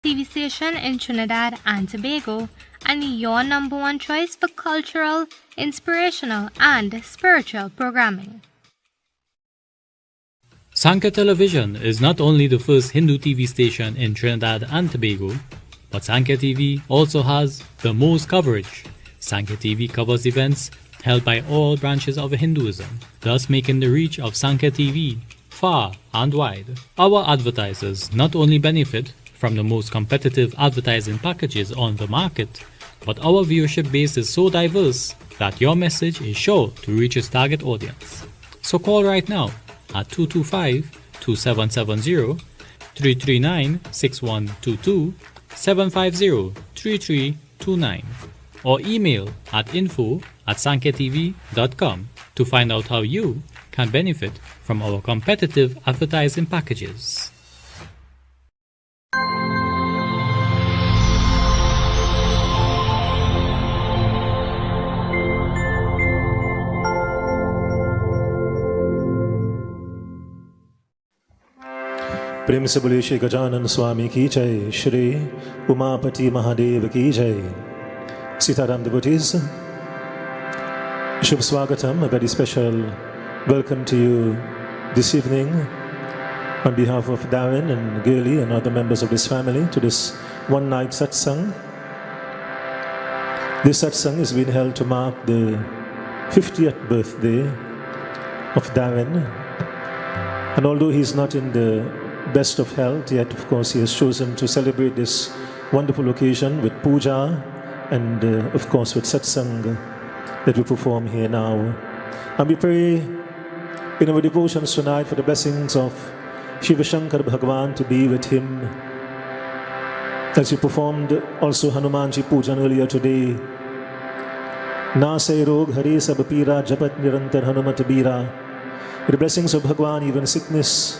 TV station in Trinidad and Tobago, and your number one choice for cultural, inspirational, and spiritual programming. Sankhya Television is not only the first Hindu TV station in Trinidad and Tobago, but Sanka TV also has the most coverage. Sanka TV covers events held by all branches of Hinduism, thus making the reach of Sanka TV far and wide. Our advertisers not only benefit from the most competitive advertising packages on the market, but our viewership base is so diverse that your message is sure to reach its target audience. So call right now at 225-2770, 339-6122, 750-3329, or email at info@sankyatv.com to find out how you can benefit from our competitive advertising packages. प्रेम से बोले श्री गजानन स्वामी की जय, श्री उमापति महादेव की जय. Sitaram devotees, Shubh Swagatam, a very special welcome to you this evening on behalf of Darren and Gurley and other members of this family to this one-night satsang. This satsang is being held to mark the 50th birthday of Darren, and although he's not in the best of health, yet of course he has chosen to celebrate this wonderful occasion with puja and of course with satsang that we perform here now. And we pray in our devotions tonight for the blessings of Shiva Shankar Bhagwan to be with him. As we performed also Hanumanji Pujan earlier today, Na se rog Hare sab pira japat nirantar Hanumat Bira. With the blessings of Bhagwan, even sickness,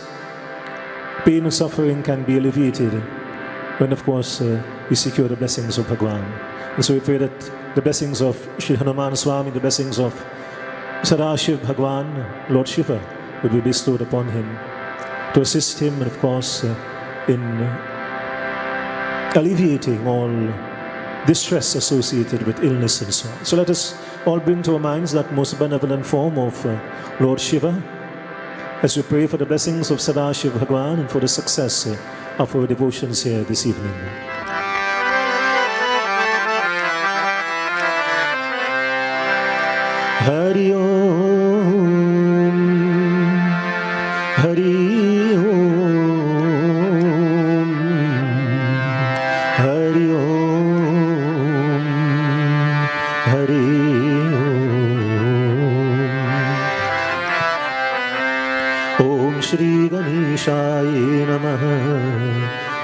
pain and suffering can be alleviated when of course we secure the blessings of Bhagwan. And so we pray that the blessings of Shri Hanuman Swami, the blessings of Sadashiv Bhagwan, Lord Shiva, will be bestowed upon him to assist him and of course in alleviating all distress associated with illness and so on. So let us all bring to our minds that most benevolent form of Lord Shiva as we pray for the blessings of Sadashiv Bhagwan and for the success of our devotions here this evening. Hari Om, Hari Om, Hari Om, Hari Om. Om Shri Ganeshaya Namaha,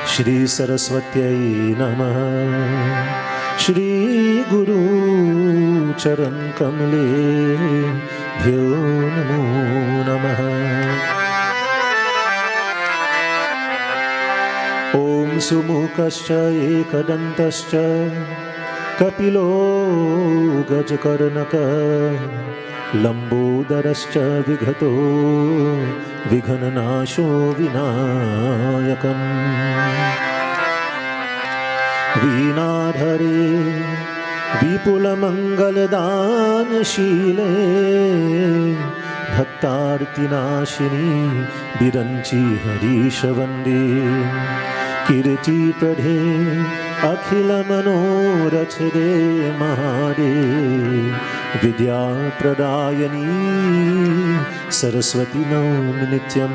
Shri Saraswatyai Namaha, Shri Guru Charan Kamle Bhyo Namo Namaha. Om Sumukascha Ekadantascha Kapilo Gajakarnaka Lambodarascha Vighato Vighananasho Vinayakam Vinadhare Vipulamangaladana-shile Bhaktartinashini Biranchi Harisha Vande Kirti Pradhe Akhila Manorathade Mahade Vidya Pradayani Saraswati Naum Nityam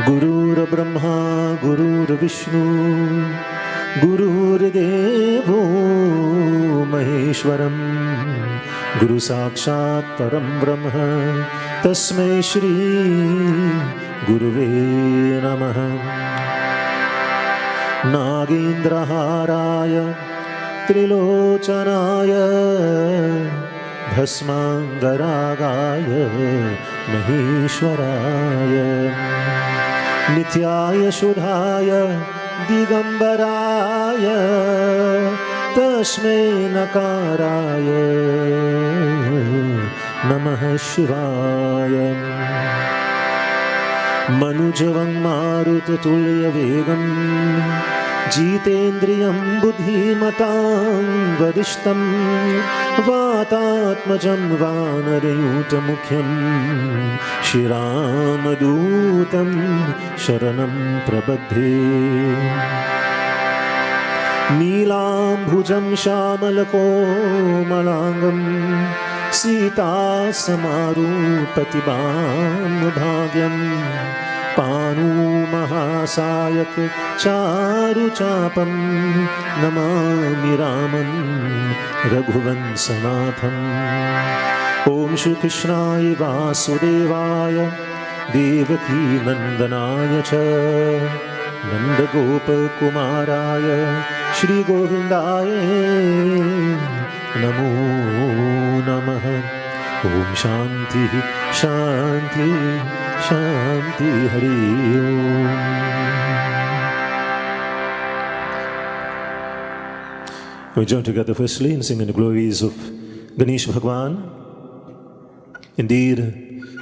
Gurur Brahma Gurur Vishnu Gurudevo Maheshwaram Guru Sakshat Param Brahma Tasmai Shri Guruve Namaha. Nagendra Haraya Trilochanaya Bhasmangaragaya Maheshwaraya Nityaya Shudhaya Digambaraya Tasmai Nakaraya Namah Shivaya. मनुजवं मारुततुल्यवेगं जितेन्द्रियं बुद्धिमतां वरिष्ठं वातात्मजं वानरयूथमुख्यं श्रीरामदूतं शरणं प्रपद्ये। नीलाम्भुजं श्यामलकोमलाङ्गं सीतासमारूपतिभां पाणुमहासायक चारुचापं नमामि रामं रघुवंशनाथम्। ॐ श्रीकृष्णाय वासुदेवाय देवकी नन्दनाय च नन्दगोपकुमाराय श्रीगोविन्दाय नमो नमः। ॐ शान्ति शान्ति शान्ति हरि ओम्। We join together firstly in singing the glories of Ganesh Bhagwan. Indeed,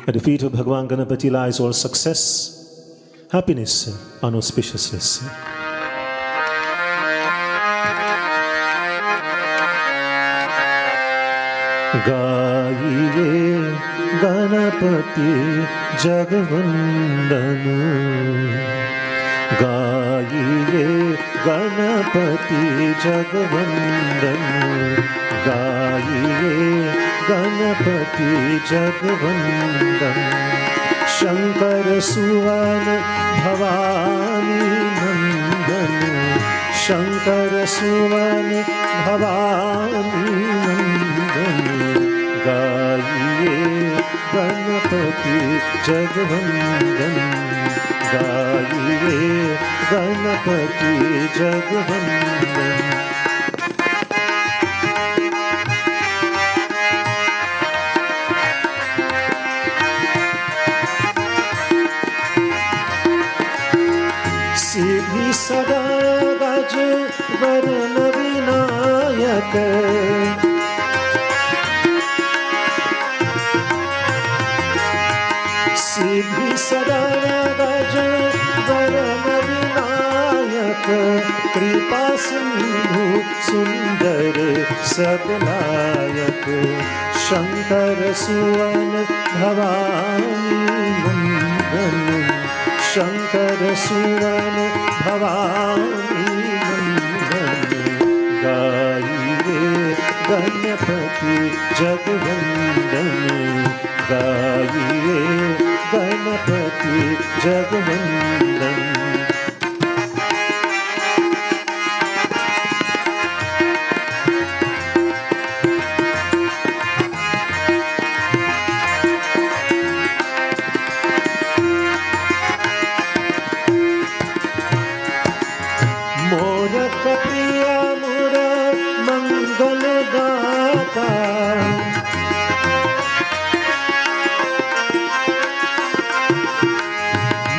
at the feet of Bhagwan Ganapati lies all success, happiness and auspiciousness. गाइए गणपति जगवंदन, गाइए गणपति जगवंदन, गाइए गणपति जगवंदन। शंकर सुवन भवानी नंदन, शंकर सुवन भवानी नंदन। गाइए गणपति जगवंदन, गाइए गणपति जगवंदन। सिद्धि सदा गज वरण विनायक, सिद्धि सदा गज वरण विनायक। कृपा सिंधु सुंदर सबलायक, शंकर सुवन भवानी नंदन, शंकर सुवन भवानी नंदन। गाइए गणपति जगवंदन, गाइए गणपति जगवंदन। मोरक प्रिय मुर मंगल गाता,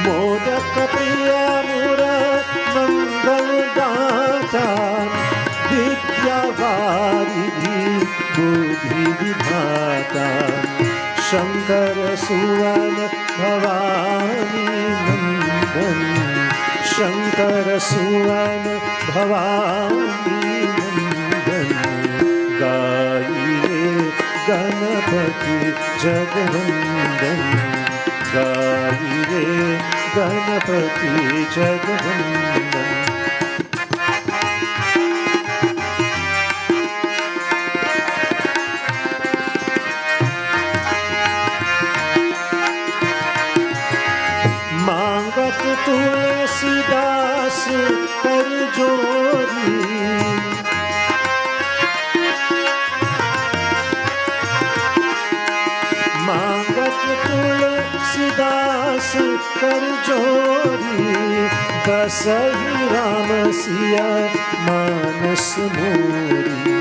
मोरक प्रिय मुर मंगल गाता। विद्या वारिधि बुद्धि विधाता, शंकर सुवन भवानी नंदन, शंकर सुवन भवानी नंदन। गाइए गणपति जगवंदन, गाइए गणपति जगवंदन। मांगत तुलसीदास कर जोरी, मांगत तुलसीदास कर जोरी। बसहि राम सिया मानस मोरी,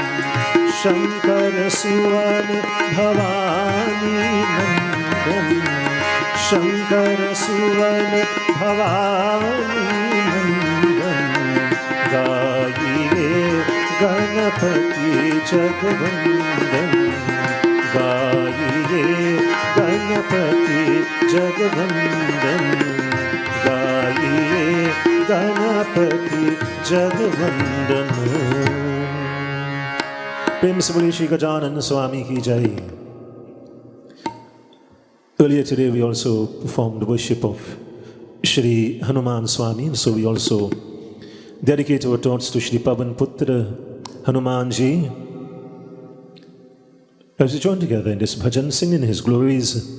शंकर सुवन भवानी नंदन, शंकर सुवन भवानी नंदन। गाइए गणपति जगवंदन, गाइए गणपति गणपति जगवंदन गाइए गणपति जगवंदन। प्रेम से बोलिए श्री गजानन स्वामी की जय। Earlier today we also performed worship of Shri Hanuman Swami, and so we also dedicate our thoughts to Shri Pavan Putra Hanuman Ji. As we join together in this bhajan, singing his glories,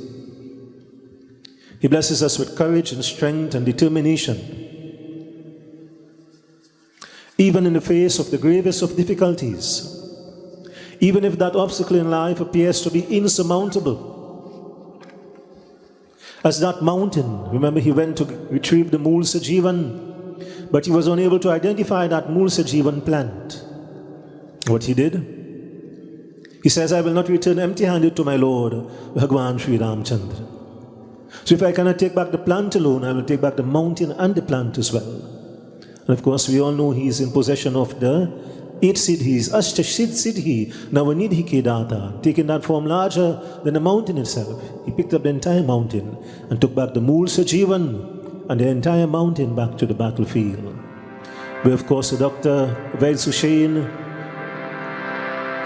he blesses us with courage and strength and determination. Even in the face of the gravest of difficulties, even if that obstacle in life appears to be insurmountable. As that mountain, remember he went to retrieve the Mool Sajivan, but he was unable to identify that Mool Sajivan plant. What he did? He says, I will not return empty-handed to my Lord, Bhagwan Sri Ramchandra. So if I cannot take back the plant alone, I will take back the mountain and the plant as well. And of course, we all know he is in possession of the 8 siddhis, Ashta Siddhi, Navanidhi Kedata, taking that form larger than the mountain itself. He picked up the entire mountain and took back the Mool Sajivan and the entire mountain back to the battlefield. Where of course the doctor, Vaid Sushain,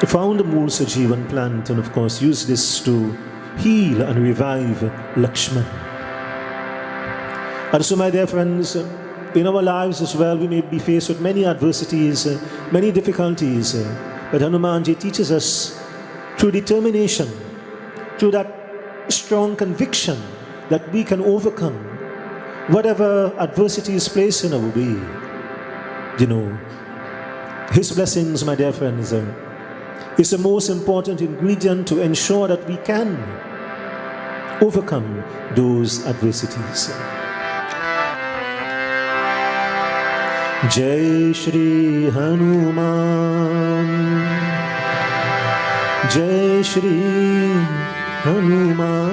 found the Mool Sajivan plant and of course used this to heal and revive Lakshman. And so my dear friends, in our lives as well, we may be faced with many adversities, many difficulties. But Hanumanji teaches us through determination, through that strong conviction that we can overcome whatever adversity is placed in our way. You know, His blessings, my dear friends, is the most important ingredient to ensure that we can overcome those adversities. Jai Shri Hanuman, Jai Shri Hanuman,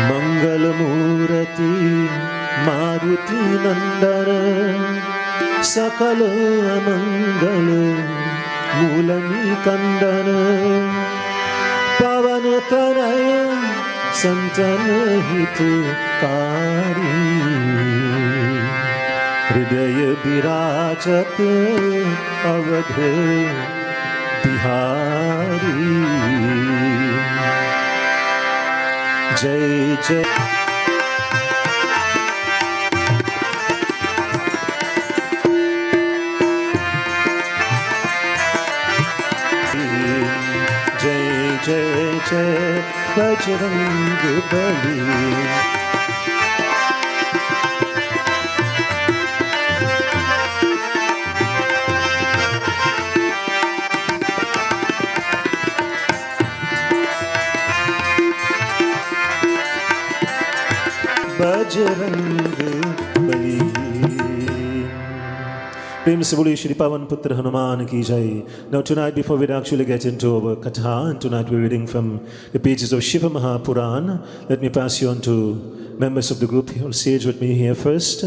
Mangal Murati Maruti Nandana, Sakala Mangal Mulani Kandana, Pavan Tanaya Santan Hitukari, Hridaya Birajat Avadh Bihari. Jai Jai Jai Jai Jai Bajrang Bali. Prem se boli Shri Pavan Putra Hanuman ki jai. Now tonight, before we actually get into our Katha, and tonight we're reading from the pages of Shiva Mahapuran, let me pass you on to members of the group on stage with me here first,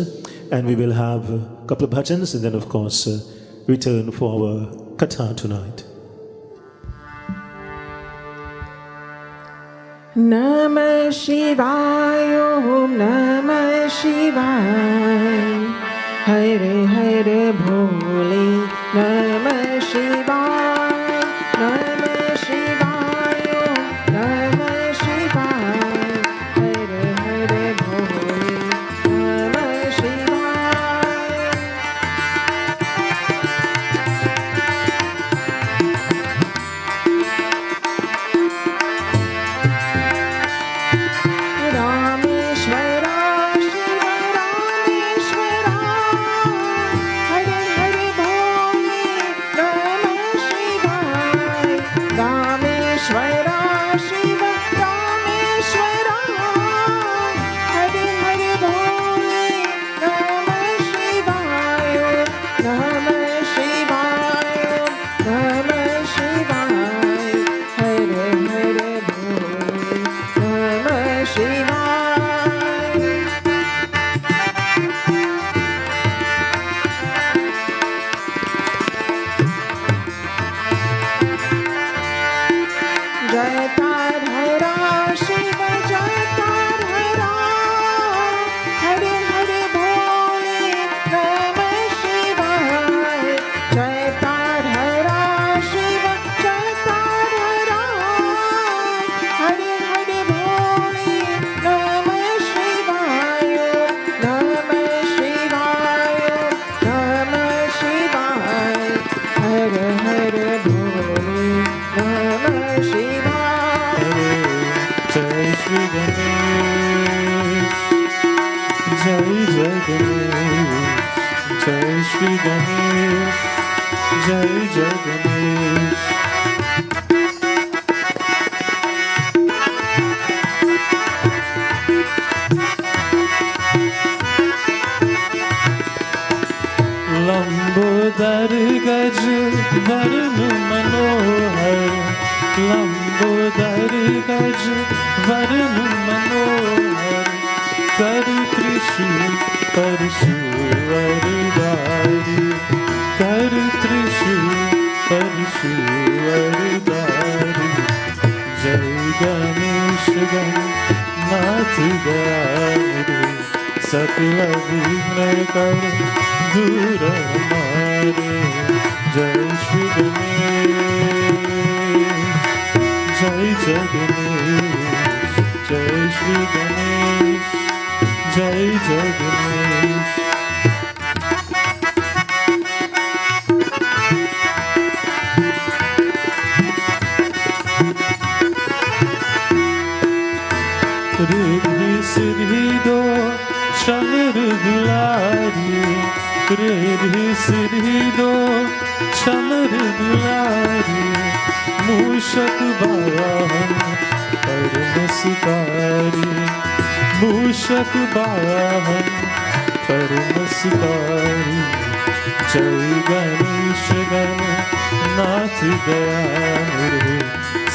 and we will have a couple of bhajans and then of course return for our Katha tonight. Namah Shivaya, Om Namah Shivaya, Hare Hare Bhole, Namah Shivaya, Namah Shivaya, Namah Shivaya, Hare Hare Bhole, Namah Shivaya. Rameshwara, Shiva Rameshwara, Hare Hare Bhole, Jai Ganesh, Jai Shri Ganesh, Jai Jai Ganesh. Lambodar गज वरण मनोहर, लंबोदर गज वरण मनोहर, कर त्रिशूल परशुवरधारी, कर त्रिशूल परशुवरधारी। जय गणेश गणनाथ दयानिधि, सकल विघ्न कर दूर हमारे। जय श्री गणेश, जय जय गणेश, जय श्री गणेश, जय जय गणेश। रिद्धि सिद्धि दो चंद्र दुलारी, रिद्धि सिद्धि दो चंद्र दुलारी। मूषक वाहन परम सुखारी, मूषक वाहन परम सुखारी। जय गणेश गणनाथ दयानिधि,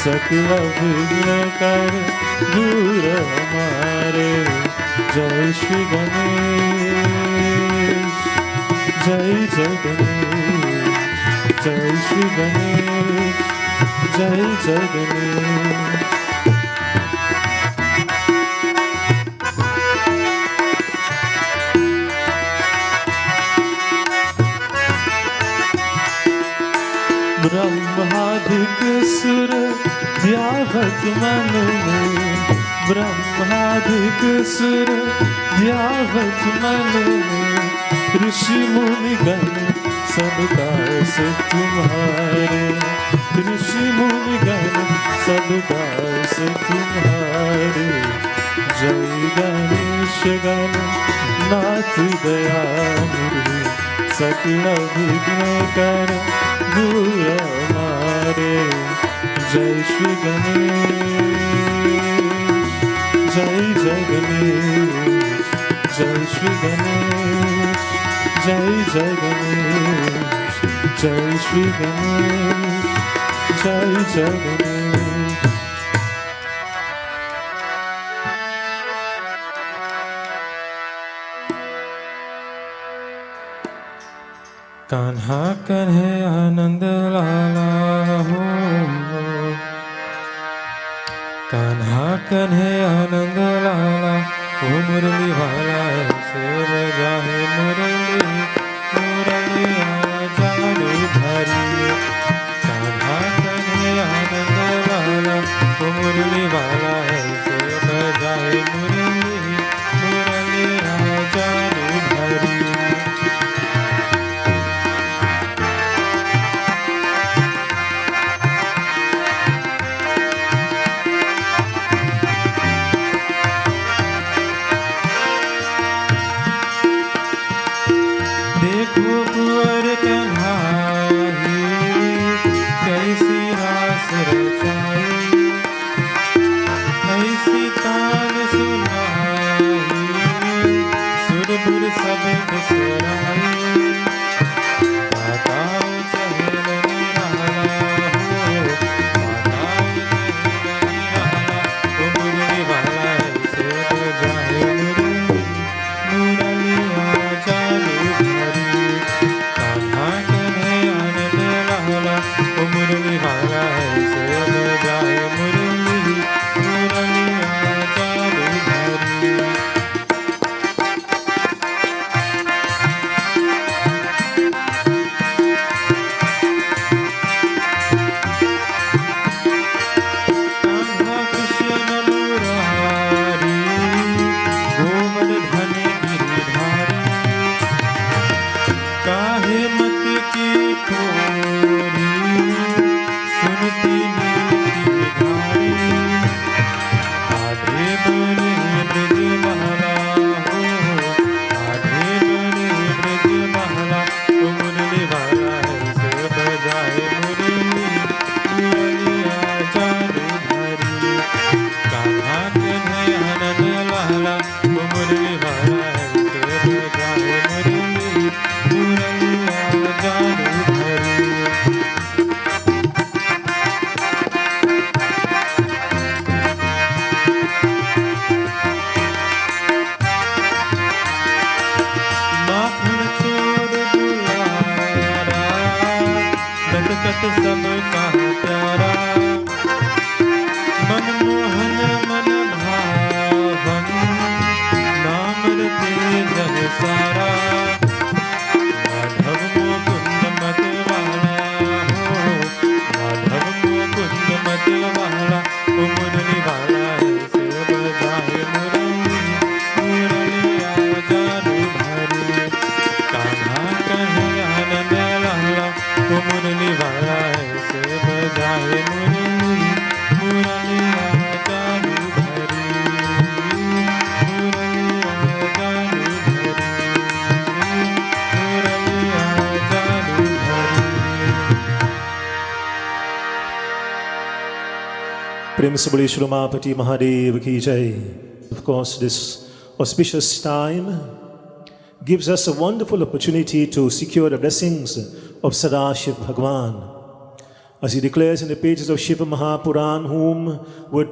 सकल विघ्न कर दूर हमारे। जय श्री गणेश, जय जय गणेश, जय श्री गणेश, जय जय गणेश। ब्रह्मादिक सुर ध्यावत मन में, ब्रह्मादिक सुर ध्यावत मन में। ऋषि मुनि गण सब दास तुम्हारे, ऋषि मुनि गण सब दास तुम्हारे। जय गणेश गणनाथ दयानिधि, सकल विघ्न कर दूर हमारे। जय श्री गणेश, जय जय गणेश, जय श्री गणेश, जय जय गणेश, जय श्री गणेश, जय जय गणेश। कान्हा कन्हे आनंद लाला हो, कान्हा कन्हे आनंद लाला हो। मुरली वाला ऐसे बजाए मुरली, मुरली जाने भरी। कान्हा कन्हे आनंद लाला हो, मुरली वाला ऐसे बजाए मुरली, मुरली जाने भरी। कुंवर कन्हाई कैसी रास रचाई, ऐसी तान सुनाई, सुरपुर सब बिसराई। माताओ चहल निराला हो, माताओ चहल निराला हो। मुरली वाला ऐसे बजाए मुरली, मुरलिया जाने भरी। कान्हा कन्हे आनंद लाला हो, मुरली वाला ऐसे बजाए मुरली, मुरलिया जाने भरी। व्रत सबका प्यारा मनमोहन मन भावन नाम रते जग सारा माधव मुकुंद मत वाला हो माधव मुकुंद मत वाला मुरली वाला ऐसे बजाए मुरली मुरलिया जादू भरी कान्हा कहे आनंद लाला मुरली वाला ऐसे बजाए मुरली मुरलिया जादू भरी मुरलिया जादू भरी मुरलिया जादू भरी। Prem se bole Shri Ramapati Mahadev ki jai. Of course, this auspicious time gives us a wonderful opportunity to secure the blessings of Sadashiv Bhagwan. As he declares in the pages of Shiva Mahapuran, whom would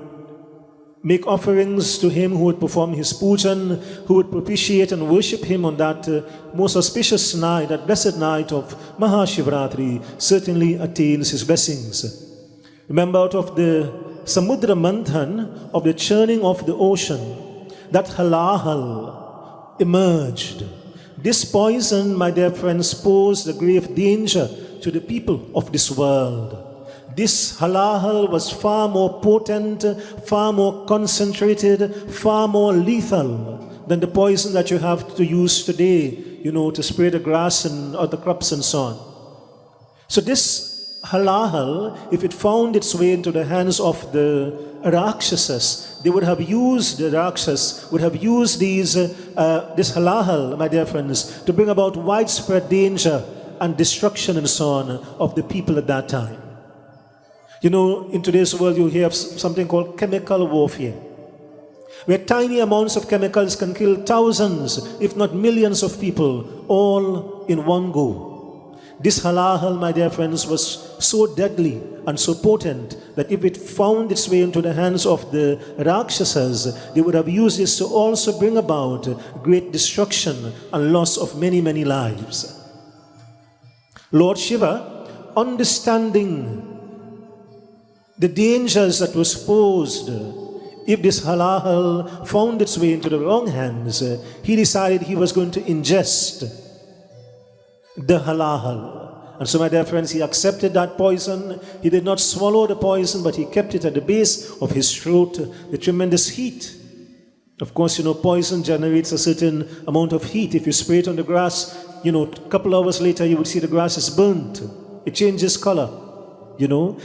make offerings to him, who would perform his pujan, who would propitiate and worship him on that most auspicious night, that blessed night of Mahashivratri, certainly attains his blessings. Remember, out of the Samudra Manthan, of the churning of the ocean, that halahal emerged. This poison, my dear friends, posed a grave danger to the people of this world. This halahal was far more potent, far more concentrated, far more lethal than the poison that you have to use today, to spray the grass and or the crops and so on. So this halahal, if it found its way into the hands of the Rakshasas, they would have used, the Rakshas would have used this halahal, my dear friends, to bring about widespread danger and destruction and so on of the people at that time. In today's world you hear of something called chemical warfare, where tiny amounts of chemicals can kill thousands, if not millions of people, all in one go. This halahal, my dear friends, was so deadly and so potent that if it found its way into the hands of the Rakshasas, they would have used this to also bring about great destruction and loss of many, many lives. Lord Shiva, understanding the dangers that was posed if this halahal found its way into the wrong hands, he decided he was going to ingest the halahal. And so, my dear friends, he accepted that poison. He did not swallow the poison, but he kept it at the base of his throat. The tremendous heat. Of course, poison generates a certain amount of heat. If you spray it on the grass, a couple hours later, you would see the grass is burnt. It changes color.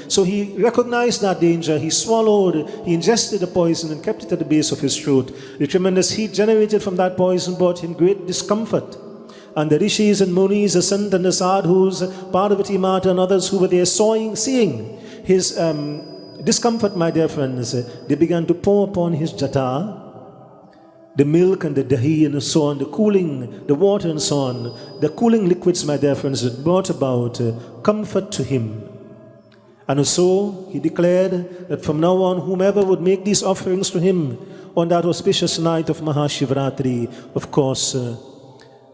So he recognized that danger. He swallowed, he ingested the poison and kept it at the base of his throat. The tremendous heat generated from that poison brought him great discomfort. And the rishis and munis, the sant and the sadhus, Parvati Mata and others who were there seeing his discomfort, my dear friends, they began to pour upon his jata, the milk and the dahi and so on, the cooling, the water and so on, the cooling liquids, my dear friends, that brought about comfort to him. And so he declared that from now on, whomever would make these offerings to him on that auspicious night of Mahashivratri, of course,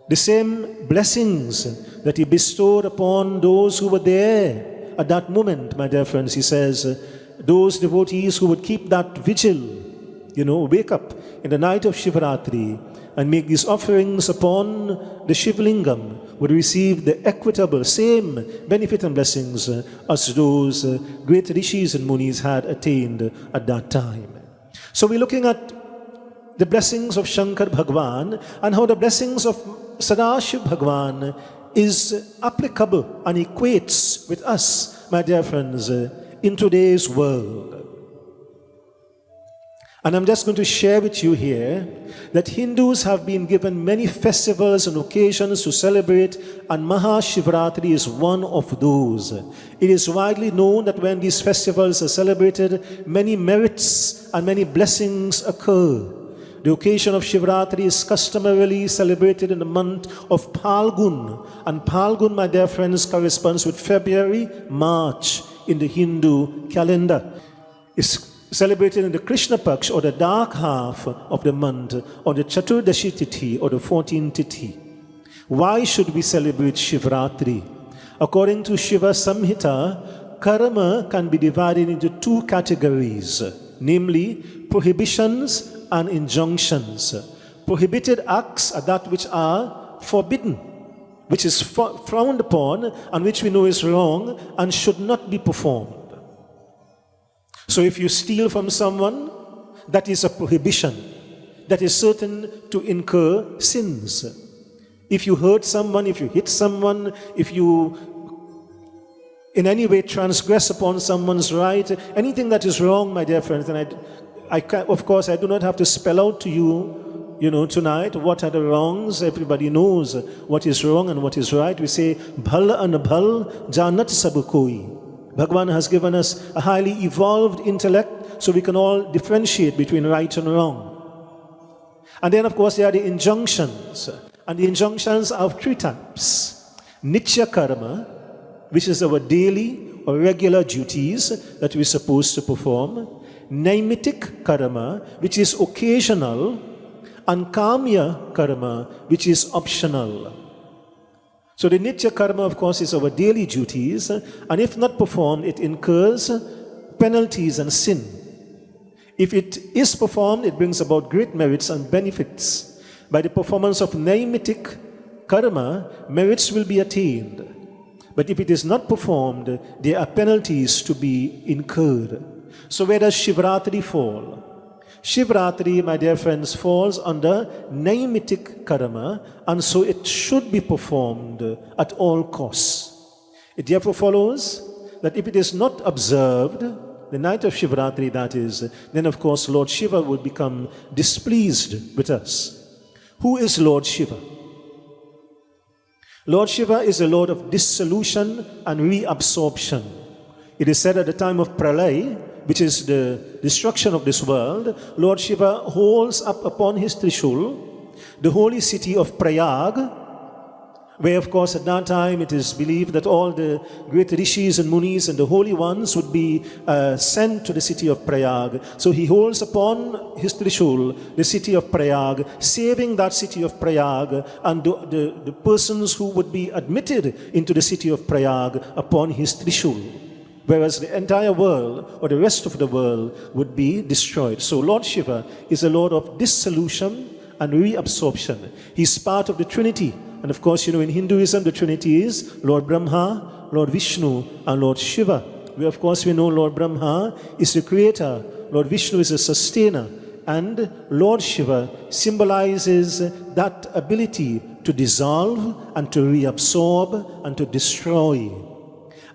the same blessings that he bestowed upon those who were there at that moment, my dear friends, he says, those devotees who would keep that vigil, wake up in the night of Shivratri and make these offerings upon the Shivlingam would receive the equitable same benefit and blessings as those great rishis and munis had attained at that time. So we're looking at the blessings of Shankar Bhagwan and how the blessings of Sadashiv Bhagwan is applicable and equates with us, my dear friends, in today's world. And I'm just going to share with you here that Hindus have been given many festivals and occasions to celebrate, and Mahashivratri is one of those. It is widely known that when these festivals are celebrated, many merits and many blessings occur. The occasion of Shivratri is customarily celebrated in the month of Phalgun. And Phalgun, my dear friends, corresponds with February, March in the Hindu calendar. It's celebrated in the Krishna Paksh, or the dark half of the month, or the Chaturdashi Tithi, or the 14th Tithi. Why should we celebrate Shivratri? According to Shiva Samhita, karma can be divided into two categories, namely prohibitions and injunctions. Prohibited acts are that which are forbidden, which is frowned upon and which we know is wrong and should not be performed. So if you steal from someone, that is a prohibition that is certain to incur sins. If you hurt someone, if you hit someone, if you in any way transgress upon someone's right, anything that is wrong, my dear friends, and of course I do not have to spell out to you, tonight, what are the wrongs. Everybody knows what is wrong and what is right. We say, bhal and bhal, janat sab koi. Bhagwan has given us a highly evolved intellect so we can all differentiate between right and wrong. And then, of course, there are the injunctions. And the injunctions are of three types. Nitya karma, which is our daily or regular duties that we're supposed to perform. Naimitic karma, which is occasional. And kamya karma, which is optional. So the nitya karma, of course, is our daily duties. And if not performed, it incurs penalties and sin. If it is performed, it brings about great merits and benefits. By the performance of naimitic karma, merits will be attained. But if it is not performed, there are penalties to be incurred. So where does Shivratri fall? Shivratri, my dear friends, falls under naimitic karma, and so it should be performed at all costs. It therefore follows that if it is not observed, the night of Shivratri, that is, then of course Lord Shiva would become displeased with us. Who is Lord Shiva? Lord Shiva is the Lord of dissolution and reabsorption. It is said at the time of Pralay, which is the destruction of this world, Lord Shiva holds up upon his Trishul the holy city of Prayag, where of course at that time it is believed that all the great rishis and munis and the holy ones would be sent to the city of Prayag. So he holds upon his Trishul the city of Prayag, saving that city of Prayag and the persons who would be admitted into the city of Prayag upon his Trishul. Whereas the entire world or the rest of the world would be destroyed. So Lord Shiva is a Lord of dissolution and reabsorption. He's part of the Trinity. And of course, in Hinduism, the Trinity is Lord Brahma, Lord Vishnu, and Lord Shiva. Where, of course, we know Lord Brahma is the creator, Lord Vishnu is a sustainer, and Lord Shiva symbolizes that ability to dissolve and to reabsorb and to destroy.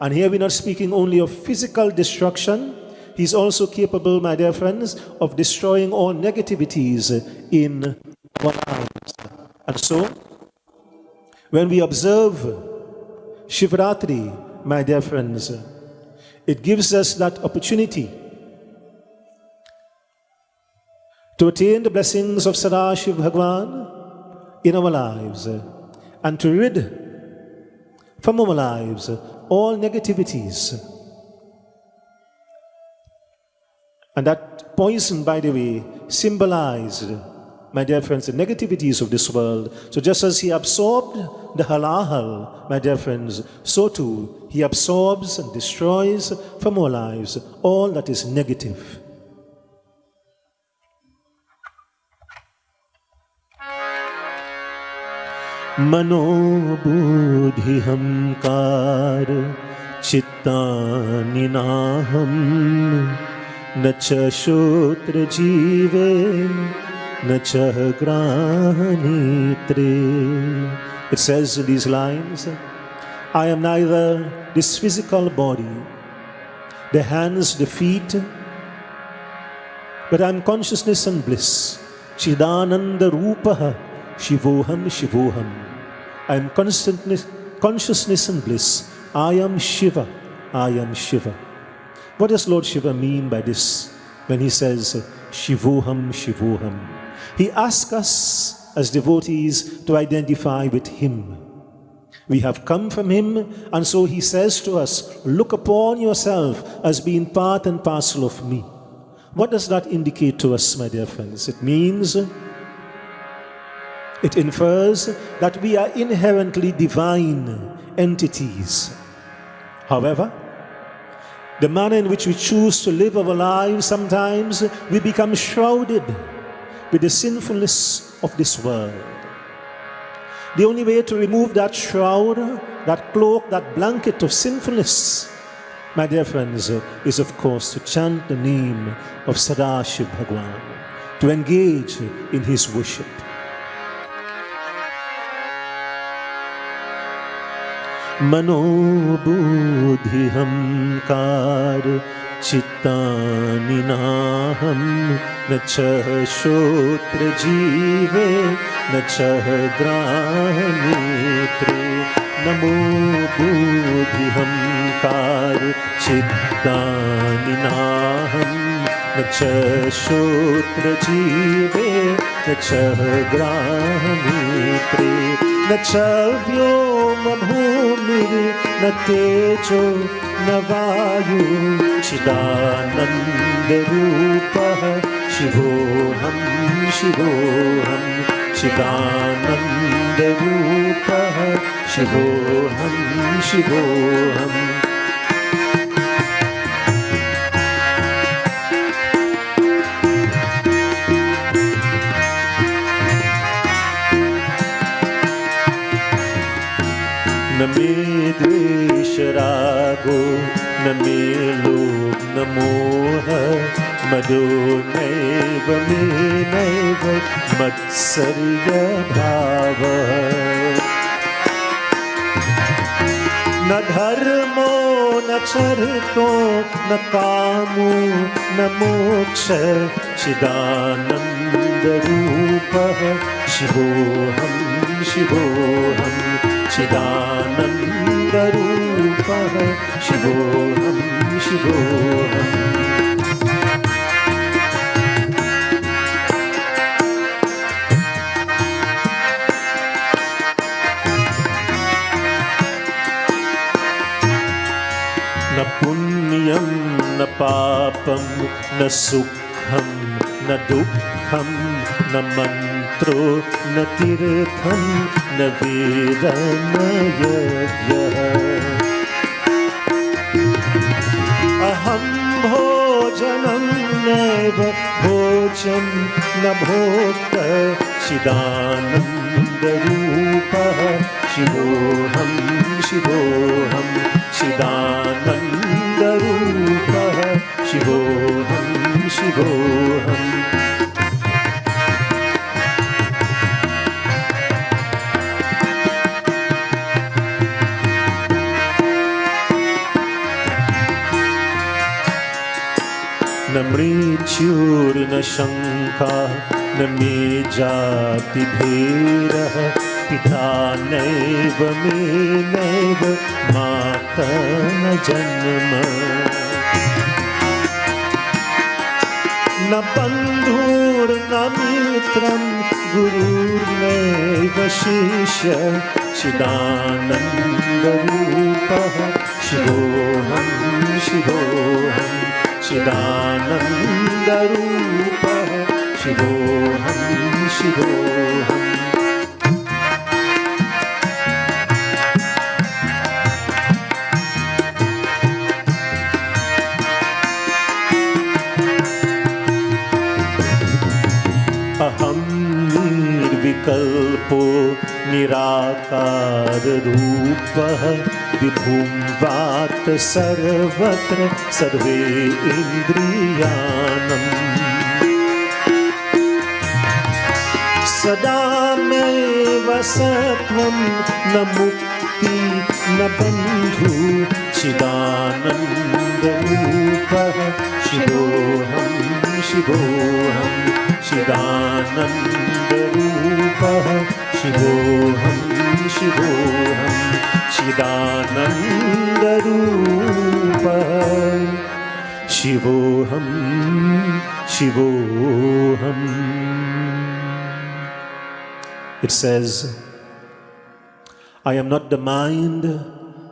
And here we're not speaking only of physical destruction. He's also capable, my dear friends, of destroying all negativities in our lives. And so, when we observe Shivratri, my dear friends, it gives us that opportunity to attain the blessings of Sadashiv Bhagwan in our lives and to rid from our lives all negativities. And that poison, by the way, symbolized, my dear friends, the negativities of this world. So just as he absorbed the halahal, my dear friends, so too he absorbs and destroys from our lives all that is negative. Mano buddhi hamkar chittani naham nacha shotra jive nacha granitre. It says in these lines, I am neither this physical body, the hands, the feet, but I am consciousness and bliss. Chidananda rupaha shivoham shivoham. I am consciousness and bliss. I am Shiva. I am Shiva. What does Lord Shiva mean by this when he says Shivoham Shivoham? He asks us as devotees to identify with him. We have come from him, and so he says to us, look upon yourself as being part and parcel of me. What does that indicate to us, my dear friends? It infers that we are inherently divine entities. However, the manner in which we choose to live our lives, sometimes we become shrouded with the sinfulness of this world. The only way to remove that shroud, that cloak, that blanket of sinfulness, my dear friends, is of course to chant the name of Sadashiv Bhagwan, to engage in his worship. Mano buddhi hamkar chittani naham na chah shotra jive na chah grahanitre namo buddhi hamkar chittani naham na chah shotra jive na chah grahanitre na chah vyoma bhumir na tejo na vayu chidananda rupah shivoham shivoham chidananda rupah shivoham shivoham. न मे द्वेष रागो न मे लोभ न मोह मदो नैव मे नैव मत्सर्य भाव न धर्मो न चरितो न कामो न मोक्ष चिदानन्द रूपः शिवोऽहं शिवोऽहं चिदानन्दरूपः शिवोऽहं शिवोऽहम्. न पुण्यं न पापं न सुखं न दुःखं न मन्त्रो न तीर्थं न वेद न यज्ञः. अहं भोजनं नैव भोजं न भोक्ता चिदानन्दरूपः शिवोऽहं शिवोऽहं चिदानन्दरूपः शिवोऽहं शिवोऽहम्. न मृत्युर्न शङ्का न मे जातिभेदः पिता नैव मे नैव माता न जन्म. न बन्धुर्न मित्रं गुरुर्नैव शिष्य चिदानन्दरूपः शिवोऽहं शिवोऽहं चिदानन्दरूपः शिवोऽहं शिवोऽहम्. अहं निर्विकल्पो निराकाररूपः विभुं वात सर्वत्र सर्वे इन्द्रियाणम्. सदा मैव सत्वं न मुक्ति न बन्धु चिदानन्दरूपः शिवोऽहं शिवोऽहं चिदानन्दरूपः शिवोऽहं शिवोऽहं चिदानन्दरूपः शिवोऽहं शिवोऽहम्. It says, I am not the mind,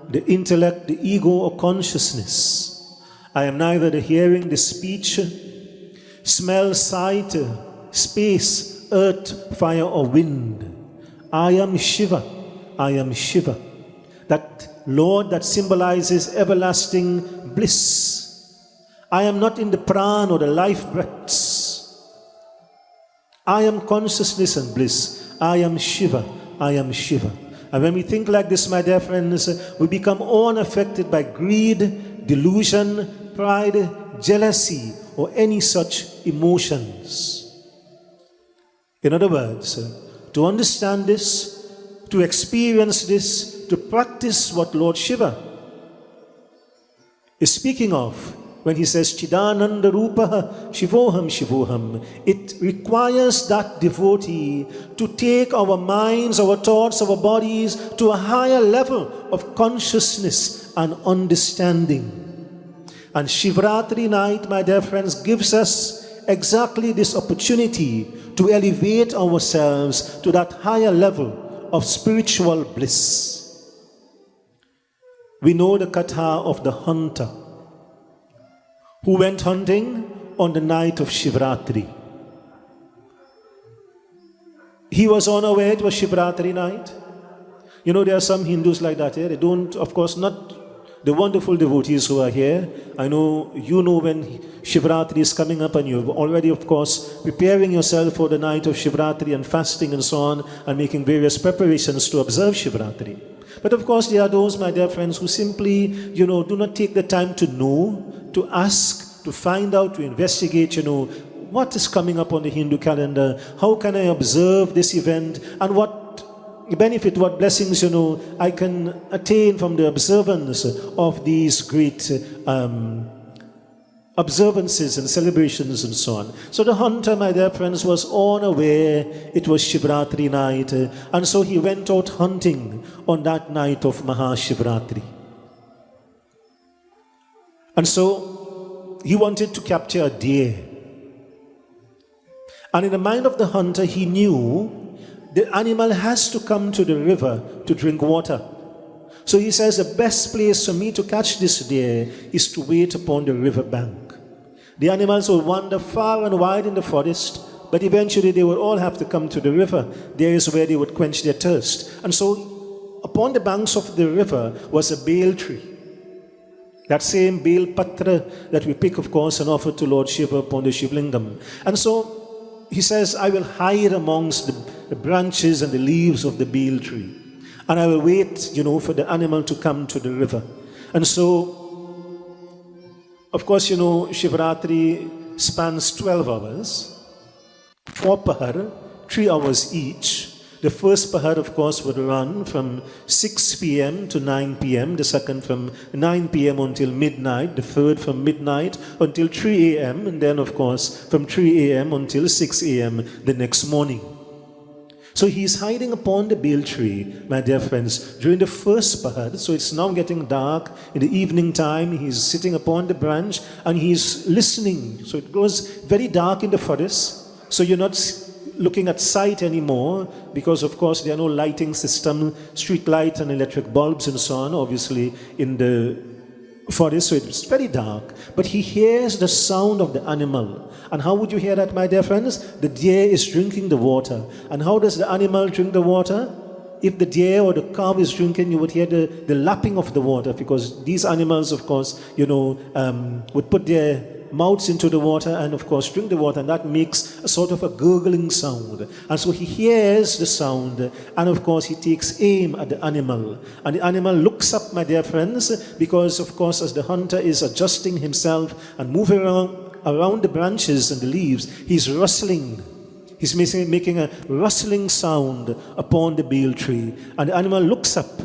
the intellect, the ego or consciousness. I am neither the hearing, the speech, smell, sight, space, earth, fire or wind. I am Shiva. I am Shiva. That Lord that symbolizes everlasting bliss. I am not in the pran or the life breaths. I am consciousness and bliss. I am Shiva. I am Shiva. And when we think like this, my dear friends, we become unaffected by greed, delusion, pride, jealousy, or any such emotions. In other words, to understand this, to experience this, to practice what Lord Shiva is speaking of when he says Chidananda Rupaha Shivoham Shivoham, it requires that devotee to take our minds, our thoughts, our bodies to a higher level of consciousness and understanding. And Shivratri night, my dear friends, gives us exactly this opportunity to elevate ourselves to that higher level of spiritual bliss. We know the Katha of the hunter who went hunting on the night of Shivratri. He was unaware it was Shivratri night. You know, there are some Hindus like that here. They don't, of course, not the wonderful devotees who are here. I know you know when Shivratri is coming up and you're already, of course, preparing yourself for the night of Shivratri and fasting and so on and making various preparations to observe Shivratri. But of course, there are those, my dear friends, who simply, do not take the time to know, to ask, to find out, to investigate, what is coming up on the Hindu calendar, how can I observe this event, and what benefit, what blessings, I can attain from the observance of these great observances and celebrations and so on. So the hunter, my dear friends, was unaware it was Shivratri night, and so he went out hunting on that night of Mahashivratri. And so he wanted to capture a deer. And in the mind of the hunter, he knew the animal has to come to the river to drink water. So he says, the best place for me to catch this deer is to wait upon the river bank. The animals will wander far and wide in the forest, but eventually they will all have to come to the river. There is where they would quench their thirst. And so upon the banks of the river was a bale tree. That same bale patra that we pick, of course, and offer to Lord Shiva upon the Shivlingam. And so he says, I will hide amongst the branches and the leaves of the bale tree. And I will wait, for the animal to come to the river. And so, of course, Shivratri spans 12 hours, 4 pahar, 3 hours each. The first pahar, of course, would run from 6 p.m. to 9 p.m., the second from 9 p.m. until midnight, the third from midnight until 3 a.m., and then, of course, from 3 a.m. until 6 a.m. the next morning. So he is hiding upon the bale tree, my dear friends, during the first pahar. So it's now getting dark in the evening time. He's sitting upon the branch and he's listening. So it goes very dark in the forest. So you're not looking at sight anymore because, of course, there are no lighting system, street light and electric bulbs and so on, obviously, in the forest. So it's very dark. But he hears the sound of the animal. And how would you hear that, my dear friends? The deer is drinking the water. And how does the animal drink the water? If the deer or the cow is drinking, you would hear the lapping of the water, because these animals, of course, would put their mouths into the water and, of course, drink the water, and that makes a sort of a gurgling sound. And so he hears the sound, and, of course, he takes aim at the animal. And the animal looks up, my dear friends, because, of course, as the hunter is adjusting himself and moving around the branches and the leaves, he's rustling. He's making a rustling sound upon the bale tree. And the animal looks up.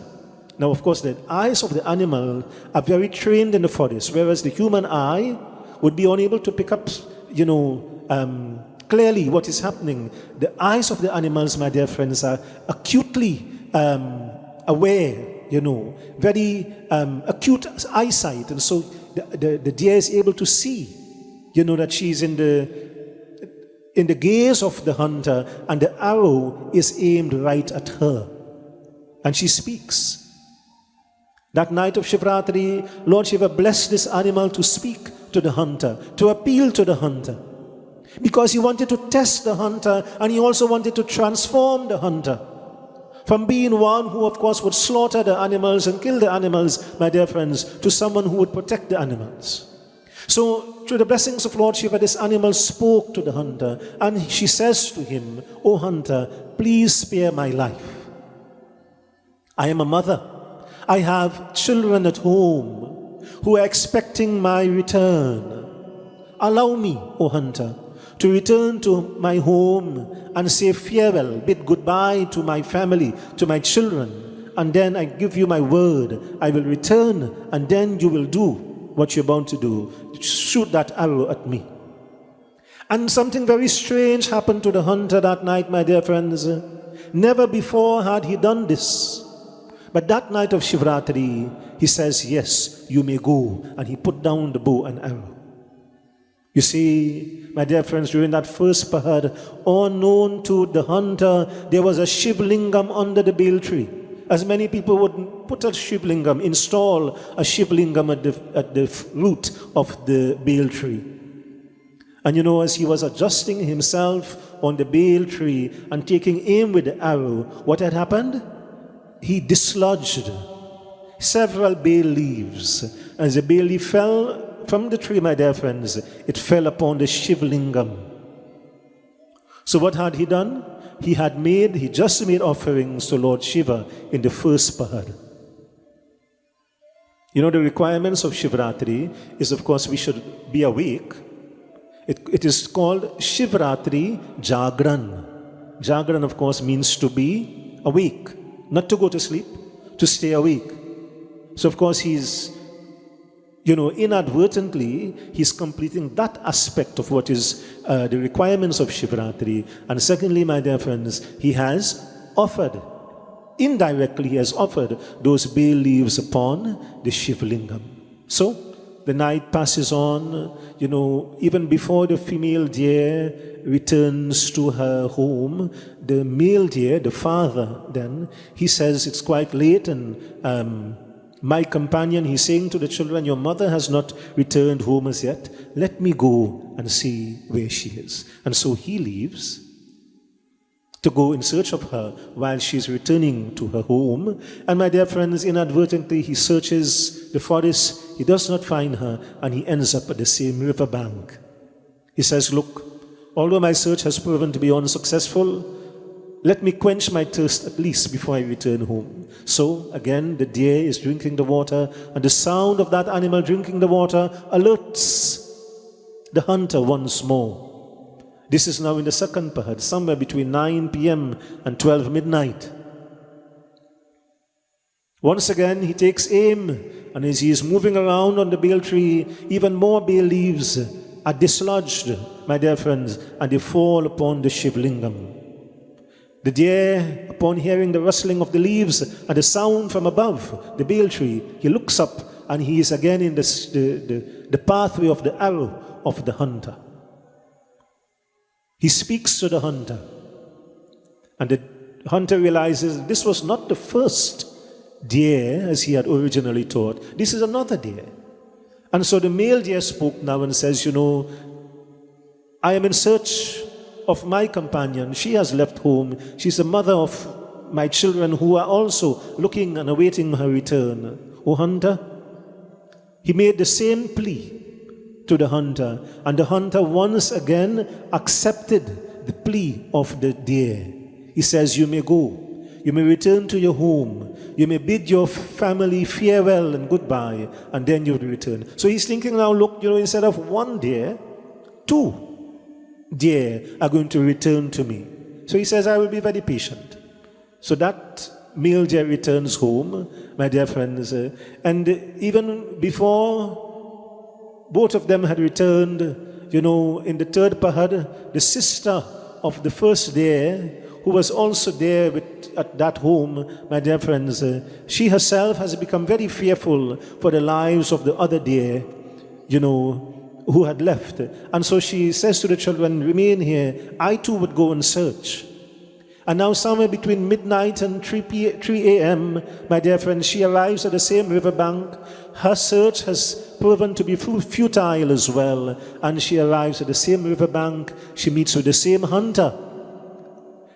Now, of course, the eyes of the animal are very trained in the forest, whereas the human eye would be unable to pick up, clearly what is happening. The eyes of the animals, my dear friends, are acutely aware, very acute eyesight. And so the deer is able to see, that she's in the gaze of the hunter, and the arrow is aimed right at her. And she speaks. That night of Shivratri, Lord Shiva blessed this animal to speak to the hunter, to appeal to the hunter. Because he wanted to test the hunter, and he also wanted to transform the hunter. From being one who, of course, would slaughter the animals and kill the animals, my dear friends, to someone who would protect the animals. So, through the blessings of Lord Shiva, this animal spoke to the hunter, and she says to him, "O hunter, please spare my life. I am a mother. I have children at home who are expecting my return. Allow me, O hunter, to return to my home and say farewell, bid goodbye to my family, to my children, and then I give you my word. I will return, and then you will do what you're bound to do. Shoot that arrow at me." And something very strange happened to the hunter that night, my dear friends. Never before had he done this. But that night of Shivratri, he says, "Yes, you may go." And he put down the bow and arrow. You see, my dear friends, during that first Pahad, unknown to the hunter, there was a Shivlingam under the Bale tree. As many people would put a Shivlingam, install a Shivlingam at the root of the Bale tree. And you know, as he was adjusting himself on the Bale tree and taking aim with the arrow, what had happened? He dislodged several bay leaves. As the bay leaf fell from the tree, my dear friends, it fell upon the Shivlingam. So what had he done? He just made offerings to Lord Shiva in the first Pahad. You know, the requirements of Shivratri is, of course, we should be awake. It is called Shivratri Jagran. Jagran, of course, means to be awake, not to go to sleep, to stay awake. So, of course, he's, inadvertently, he's completing that aspect of what is the requirements of Shivratri. And secondly, my dear friends, he has offered, indirectly he has offered those bay leaves upon the Shivlingam. So, the night passes on, even before the female deer returns to her home, the male deer, the father then, he says it's quite late and my companion, he's saying to the children, "Your mother has not returned home as yet. Let me go and see where she is." And so he leaves to go in search of her while she's returning to her home. And my dear friends, inadvertently he searches the forest, he does not find her, and he ends up at the same riverbank. He says, "Look, although my search has proven to be unsuccessful, let me quench my thirst at least before I return home." So again, the deer is drinking the water, and the sound of that animal drinking the water alerts the hunter once more. This is now in the second Pahad, somewhere between 9 p.m. and 12 midnight. Once again, he takes aim, and as he is moving around on the bale tree, even more bale leaves are dislodged, my dear friends, and they fall upon the Shivlingam. The deer, upon hearing the rustling of the leaves and the sound from above the bale tree, he looks up, and he is again in the pathway of the arrow of the hunter. He speaks to the hunter, and the hunter realizes this was not the first deer as he had originally thought. This is another deer. And so the male deer spoke now and says, "I am in search of my companion. She has left home. She's the mother of my children who are also looking and awaiting her return. O hunter," he made the same plea to the hunter, and the hunter once again accepted the plea of the deer. He says, "You may go. You may return to your home. You may bid your family farewell and goodbye, and then you will return." So he's thinking now, look, instead of one deer, 2 deer are going to return to me. So he says, "I will be very patient." So that male deer returns home, my dear friends, and even before both of them had returned, in the third Pahad, the sister of the first deer, who was also there at that home, my dear friends, she herself has become very fearful for the lives of the other deer, who had left. And so she says to the children, "Remain here. I too would go and search." And now somewhere between midnight and 3 a.m., my dear friends, she arrives at the same riverbank. Her search has proven to be futile as well. And she arrives at the same riverbank. She meets with the same hunter.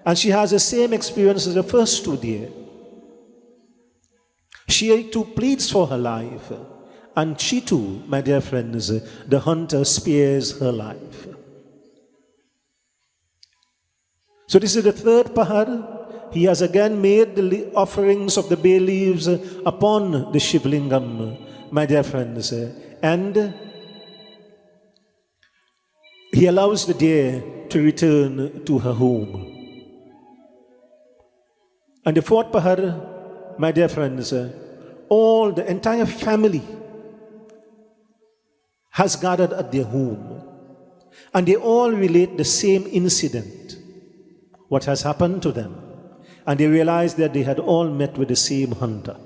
And she has the same experience as the first two deer. She too pleads for her life. And she too, my dear friends, the hunter spares her life. So this is the third pahar. He has again made the offerings of the bay leaves upon the Shivlingam, my dear friends. And he allows the deer to return to her home. And the fourth pahar, my dear friends, all the entire family has gathered at their home. And they all relate the same incident, what has happened to them. And they realize that they had all met with the same hunter.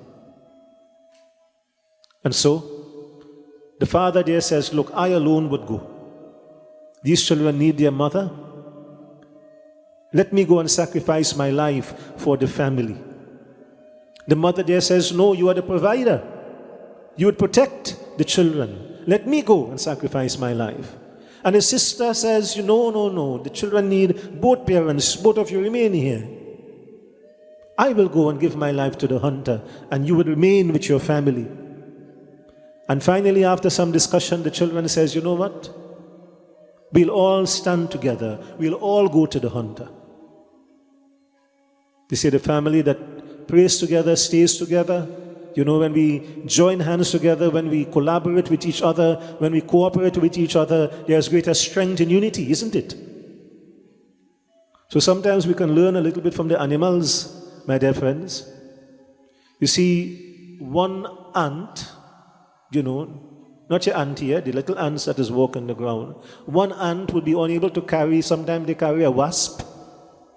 And so, the father there says, look, I alone would go. These children need their mother. Let me go and sacrifice my life for the family. The mother there says, no, you are the provider. You would protect the children. Let me go and sacrifice my life. And the sister says, no. The children need both parents. Both of you remain here. I will go and give my life to the hunter, and you will remain with your family. And finally, after some discussion, the children says, you know what? We'll all stand together. We'll all go to the hunter. They say the family that prays together, stays together. When we join hands together, when we collaborate with each other, when we cooperate with each other, there's greater strength in unity, isn't it? So sometimes we can learn a little bit from the animals, my dear friends. You see, one ant, not your ant here, the little ants that is walking on the ground. One ant would be unable to carry, sometimes they carry a wasp,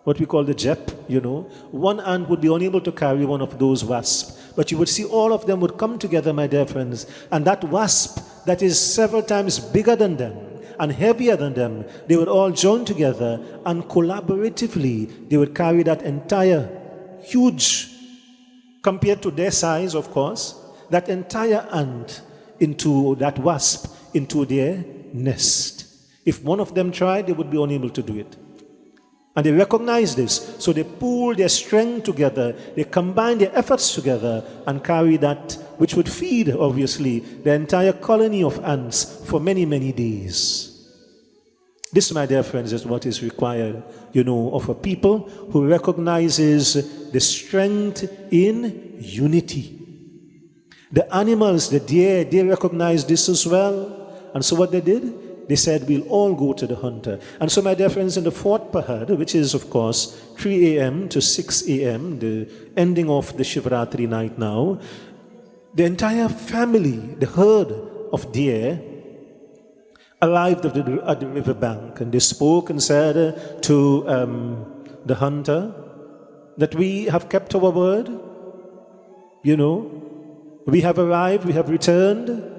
what we call the jep, One ant would be unable to carry one of those wasps. But you would see all of them would come together, my dear friends. And that wasp that is several times bigger than them and heavier than them, they would all join together and collaboratively, they would carry that entire huge, compared to their size, of course, that entire ant into that wasp, into their nest. If one of them tried, they would be unable to do it. And they recognize this, so they pool their strength together, they combine their efforts together and carry that which would feed, obviously, the entire colony of ants for many, many days. This, my dear friends, is what is required, of a people who recognizes the strength in unity. The animals, the deer, they recognized this as well. And so what they did? They said, we'll all go to the hunter. And so, my dear friends, in the fourth pahar, which is, of course, 3 a.m. to 6 a.m., the ending of the Shivratri night now, the entire family, the herd of deer, arrived at the riverbank. And they spoke and said to the hunter that we have kept our word. We have arrived, we have returned,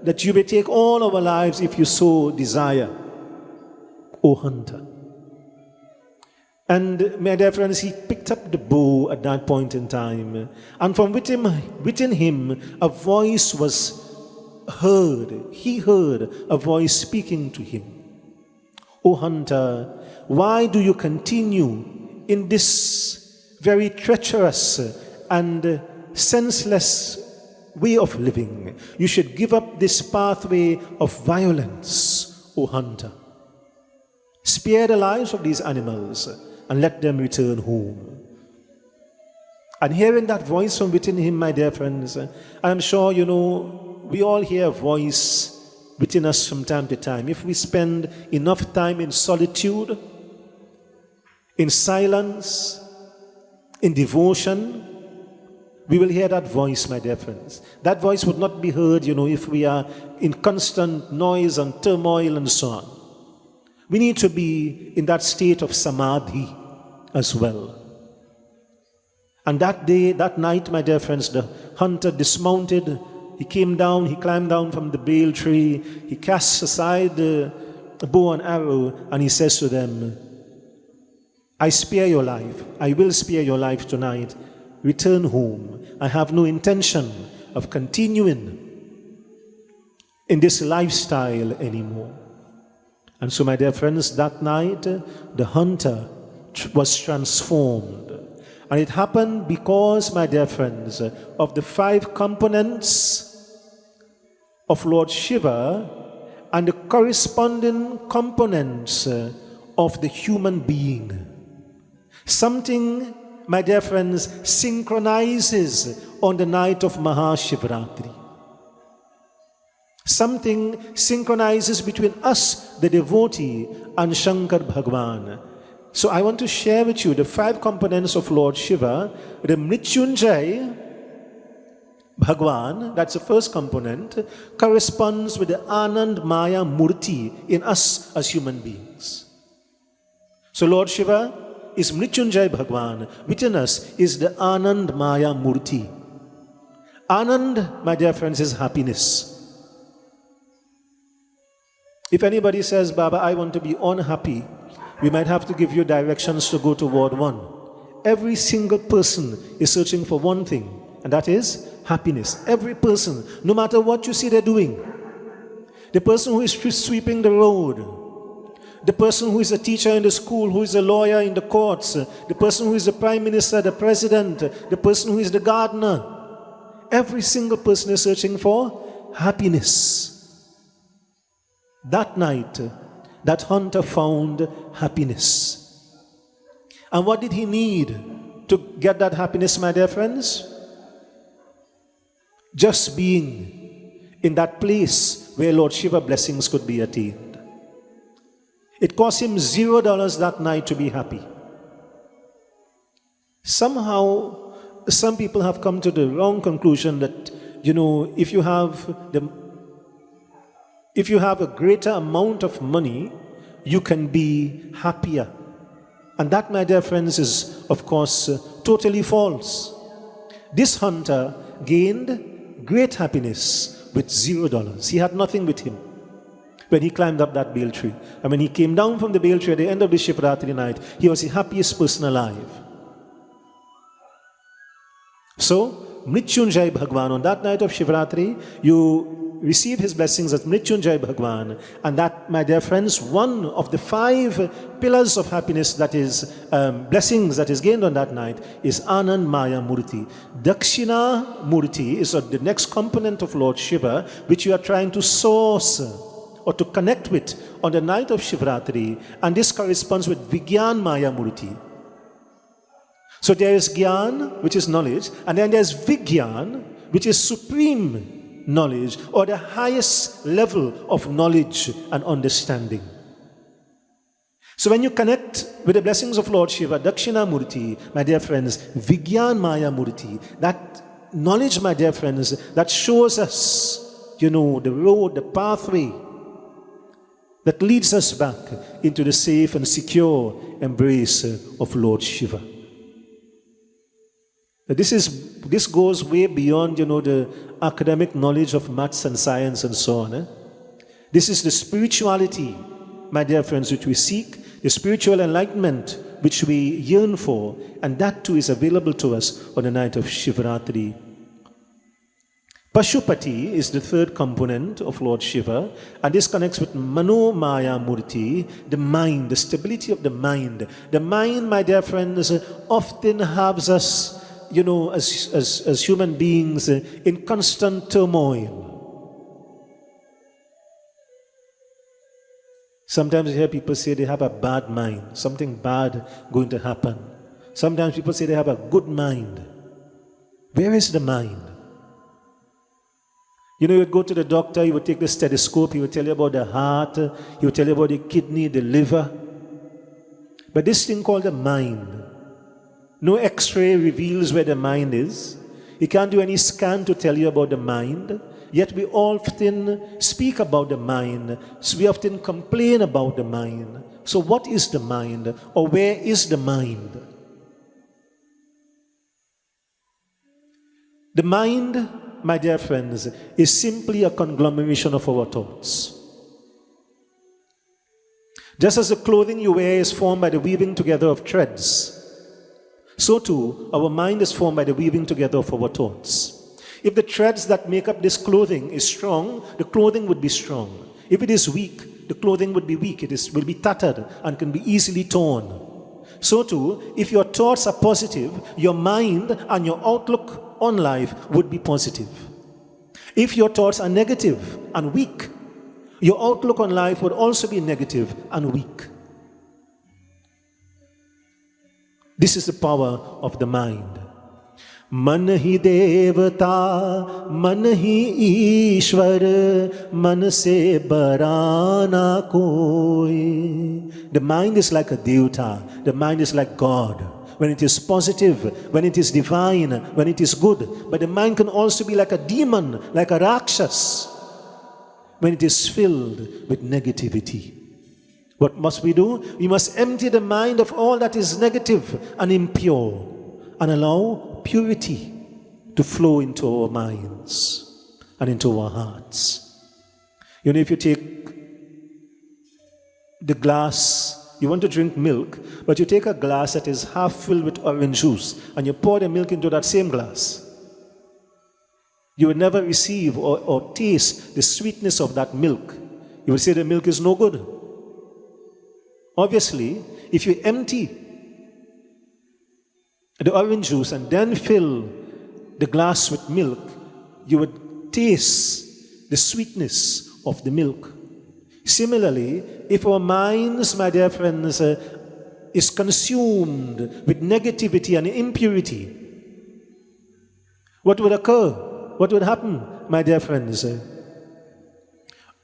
that you may take all our lives if you so desire, O hunter. And my dear friends, he picked up the bow at that point in time, and from within him a voice was heard. He heard a voice speaking to him. O hunter, why do you continue in this very treacherous and senseless way of living? You should give up this pathway of violence, O hunter. Spare the lives of these animals and let them return home. And hearing that voice from within him, my dear friends, I'm sure, we all hear a voice within us from time to time. If we spend enough time in solitude, in silence, in devotion, we will hear that voice, my dear friends. That voice would not be heard, if we are in constant noise and turmoil and so on. We need to be in that state of samadhi as well. And that night, my dear friends, the hunter dismounted. He came down, he climbed down from the bale tree. He casts aside the bow and arrow, and he says to them, I spare your life. I will spare your life tonight. Return home. I have no intention of continuing in this lifestyle anymore. And so, my dear friends, that night, the hunter was transformed. And it happened because, my dear friends, of the 5 components of Lord Shiva and the corresponding components of the human being. Something, my dear friends, synchronizes on the night of Mahashivratri. Something synchronizes between us, the devotee, and Shankar Bhagwan. So I want to share with you the 5 components of Lord Shiva. The Mrityunjay Bhagwan, that's the first component, corresponds with the Anand Maya Murti in us as human beings. So Lord Shiva is Mrityunjay Bhagwan. Within us is the Anand Maya Murti. Anand, my dear friends, is happiness. If anybody says, Baba, I want to be unhappy, we might have to give you directions to go toward one. Every single person is searching for one thing, and that is happiness. Every person, no matter what you see they're doing. The person who is sweeping the road, the person who is a teacher in the school, who is a lawyer in the courts, the person who is the prime minister, the president, the person who is the gardener. Every single person is searching for happiness. That night, that hunter found happiness. And what did he need to get that happiness, my dear friends? Just being in that place where Lord Shiva blessings could be attained. It cost him $0 that night to be happy. Somehow, some people have come to the wrong conclusion that, if you have a greater amount of money, you can be happier. And that, my dear friends, is, of course, totally false. This hunter gained great happiness with $0. He had nothing with him when he climbed up that bale tree. And when he came down from the bale tree at the end of the Shivratri night, he was the happiest person alive. So, Mrityunjay Bhagwan, on that night of Shivratri, you receive his blessings as Mrityunjay Bhagwan. And that, my dear friends, one of the 5 pillars of happiness, that is blessings that is gained on that night, is Anand Maya Murti. Dakshina Murti is the next component of Lord Shiva, which you are trying to source or to connect with on the night of Shivratri. And this corresponds with Vigyan Maya Murti. So there is Gyan, which is knowledge, and then there's Vigyan, which is supreme knowledge, or the highest level of knowledge and understanding. So when you connect with the blessings of Lord Shiva, Dakshina Murti, my dear friends, Vigyan Maya Murti, that knowledge, my dear friends, that shows us, the road, the pathway that leads us back into the safe and secure embrace of Lord Shiva. This goes way beyond, the academic knowledge of maths and science and so on. This is the spirituality, my dear friends, which we seek, the spiritual enlightenment which we yearn for, and that too is available to us on the night of Shivratri. Pashupati is the 3rd component of Lord Shiva, and this connects with Mano Maya Murti, the mind, the stability of the mind. The mind, my dear friends, often has us, as human beings in constant turmoil. Sometimes you hear people say they have a bad mind, something bad going to happen. Sometimes people say they have a good mind. Where is the mind? You would go to the doctor, he would take the stethoscope, he would tell you about the heart, he would tell you about the kidney, the liver. But this thing called the mind, no x-ray reveals where the mind is. He can't do any scan to tell you about the mind. Yet we often speak about the mind. So we often complain about the mind. So what is the mind? Or where is the mind? The mind, my dear friends, is simply a conglomeration of our thoughts. Just as the clothing you wear is formed by the weaving together of threads, so too, our mind is formed by the weaving together of our thoughts. If the threads that make up this clothing is strong, the clothing would be strong. If it is weak, the clothing would be weak. Will be tattered and can be easily torn. So too, if your thoughts are positive, your mind and your outlook on life would be positive. If your thoughts are negative and weak, your outlook on life would also be negative and weak. This is the power of the mind. मन ही देवता मन ही ईश्वर मन से बराना कोई. The mind is like a devta. The mind is like God. When it is positive, when it is divine, when it is good. But the mind can also be like a demon, like a rakshas, when it is filled with negativity. What must we do? We must empty the mind of all that is negative and impure and allow purity to flow into our minds and into our hearts. You know, if you take the glass, you want to drink milk, but you take a glass that is half filled with orange juice and you pour the milk into that same glass, you will never receive or taste the sweetness of that milk. You will say the milk is no good. Obviously, if you empty the orange juice and then fill the glass with milk, you would taste the sweetness of the milk. Similarly, if our minds, my dear friends, is consumed with negativity and impurity, what would occur? What would happen, my dear friends?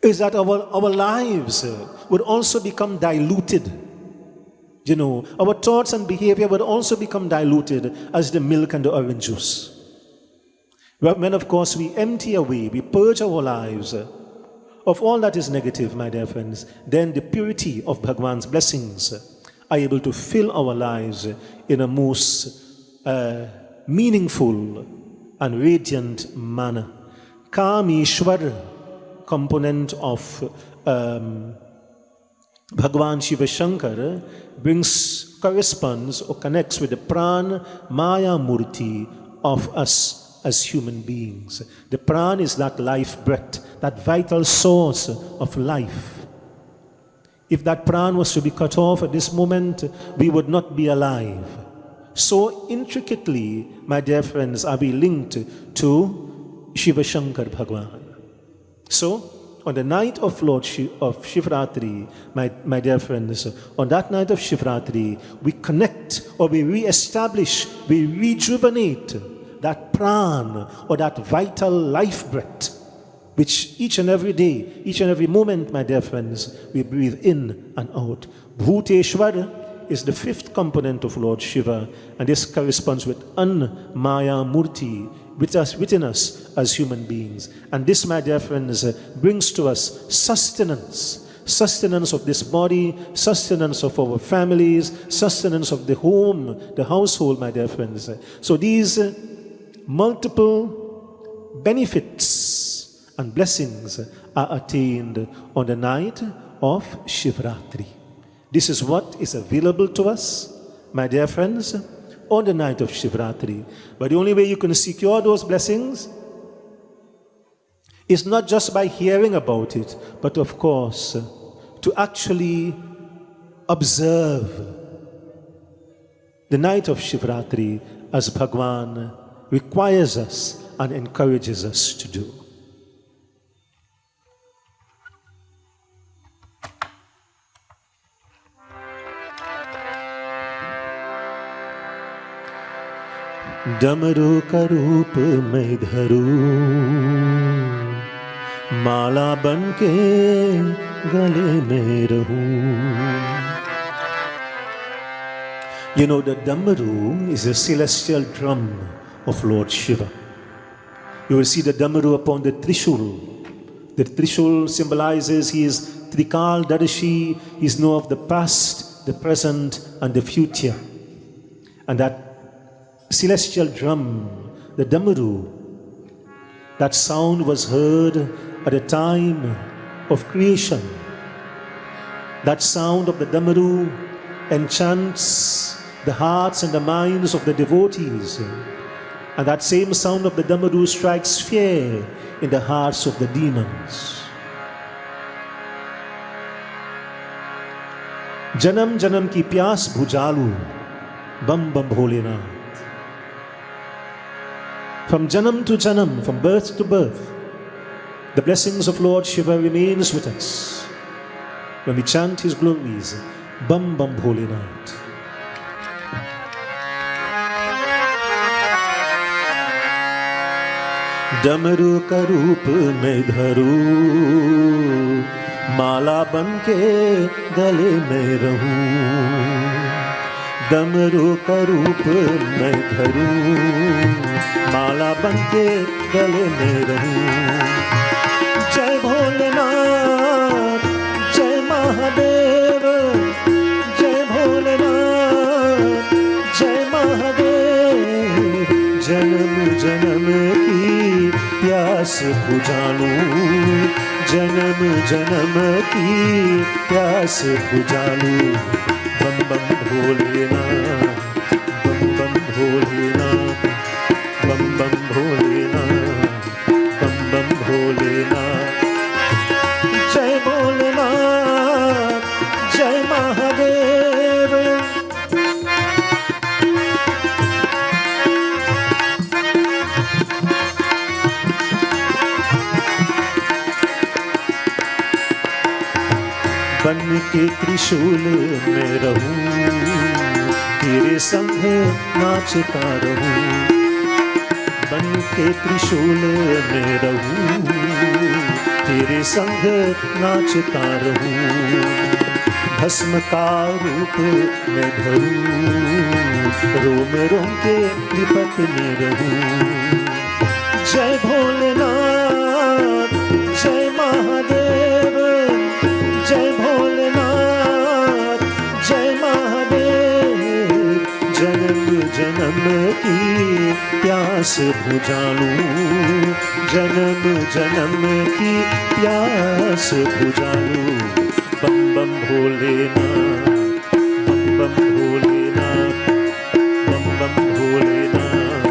Is that our lives would also become diluted. You know, our thoughts and behavior would also become diluted as the milk and the orange juice. When, of course, we empty away, we purge our lives of all that is negative, my dear friends, then the purity of Bhagwan's blessings are able to fill our lives in a most meaningful and radiant manner. Kamishwar, component of Bhagwan Shiva Shankar, corresponds or connects with the Pran Maya Murti of us as human beings. The Pran is that life breath, that vital source of life. If that Pran was to be cut off at this moment, we would not be alive. So intricately, my dear friends, are we linked to Shiva Shankar Bhagwan. So, on the night of Shivratri, my dear friends, on that night of Shivratri, we connect or we re-establish, we rejuvenate that pran or that vital life breath, which each and every day, each and every moment, my dear friends, we breathe in and out. Bhuteshwar is the fifth component of Lord Shiva, and this corresponds with Maya Murti, within us as human beings. And this, my dear friends, brings to us sustenance of this body, sustenance of our families, sustenance of the home, the household, my dear friends. So these multiple benefits and blessings are attained on the night of Shivratri. This is what is available to us, my dear friends, on the night of Shivratri. But the only way you can secure those blessings is not just by hearing about it, but of course, to actually observe the night of Shivratri as Bhagwan requires us and encourages us to do. डमरू का रूप मैं धरूं, माला बन के गले में रहूं. You know, the Damaru is a celestial drum of Lord Shiva. You will see the Damaru upon the Trishul. The Trishul symbolizes he is Trikal Darishi, he is known of the past, the present, and the future. And that celestial drum, the Damaru, that sound was heard at the time of creation. That sound of the Damaru enchants the hearts and the minds of the devotees. And that same sound of the Damaru strikes fear in the hearts of the demons. जन्म जन्म की प्यास बुझालू, बम बम Bholenath. From janam to janam, from birth to birth, the blessings of Lord Shiva remains with us when we chant his glories, bam bam Bholenath. डमरू का रूप में धरूं, माला बन के गले में रहूं. डमरू का रूप में धरूं, माला बन के गले में रहूं. जय भोलेनाथ, जय महादेव, जय भोलेनाथ, जय महादेव. जन्म जन्म की प्यास बुझालूं, जन्म जन्म की प्यास बुझालूं. बम बम भोलेनाथ, बम बम भोलेनाथ, बम बम भोलेनाथ, बम बम भोलेनाथ. जय भोलेनाथ, जय महादेव. बन के त्रिशूल में रहूं, तेरे संग नाचता रहूं. बन के त्रिशूल में रहूं, तेरे संग नाचता रहूं. भस्म का रूप में धरूं, रोम रोम के लिपट में रहूं. जय भोलेनाथ, जय महादेव, जय भोलेनाथ, जय महादेव. जन्म जन्म की प्यास बुझालूं, जन्म जन्म की प्यास बुझालूं. बम बम भोलेनाथ, बम बम भोलेनाथ, बम बम भोलेनाथ,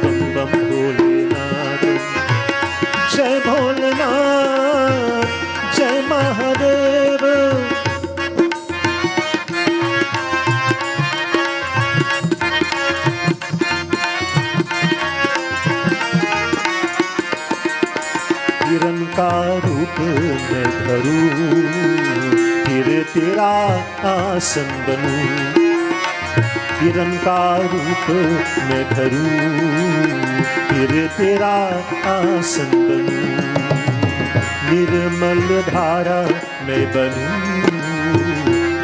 बम बम भोलेनाथ. जय भोलेनाथ, जय महादेव. हिरण का रूप में धरूं, फिर तेरा आसन बनूं. हिरण का रूप में धरूं, फिर तेरा आसन बनूं. निर्मल धारा में बनूं,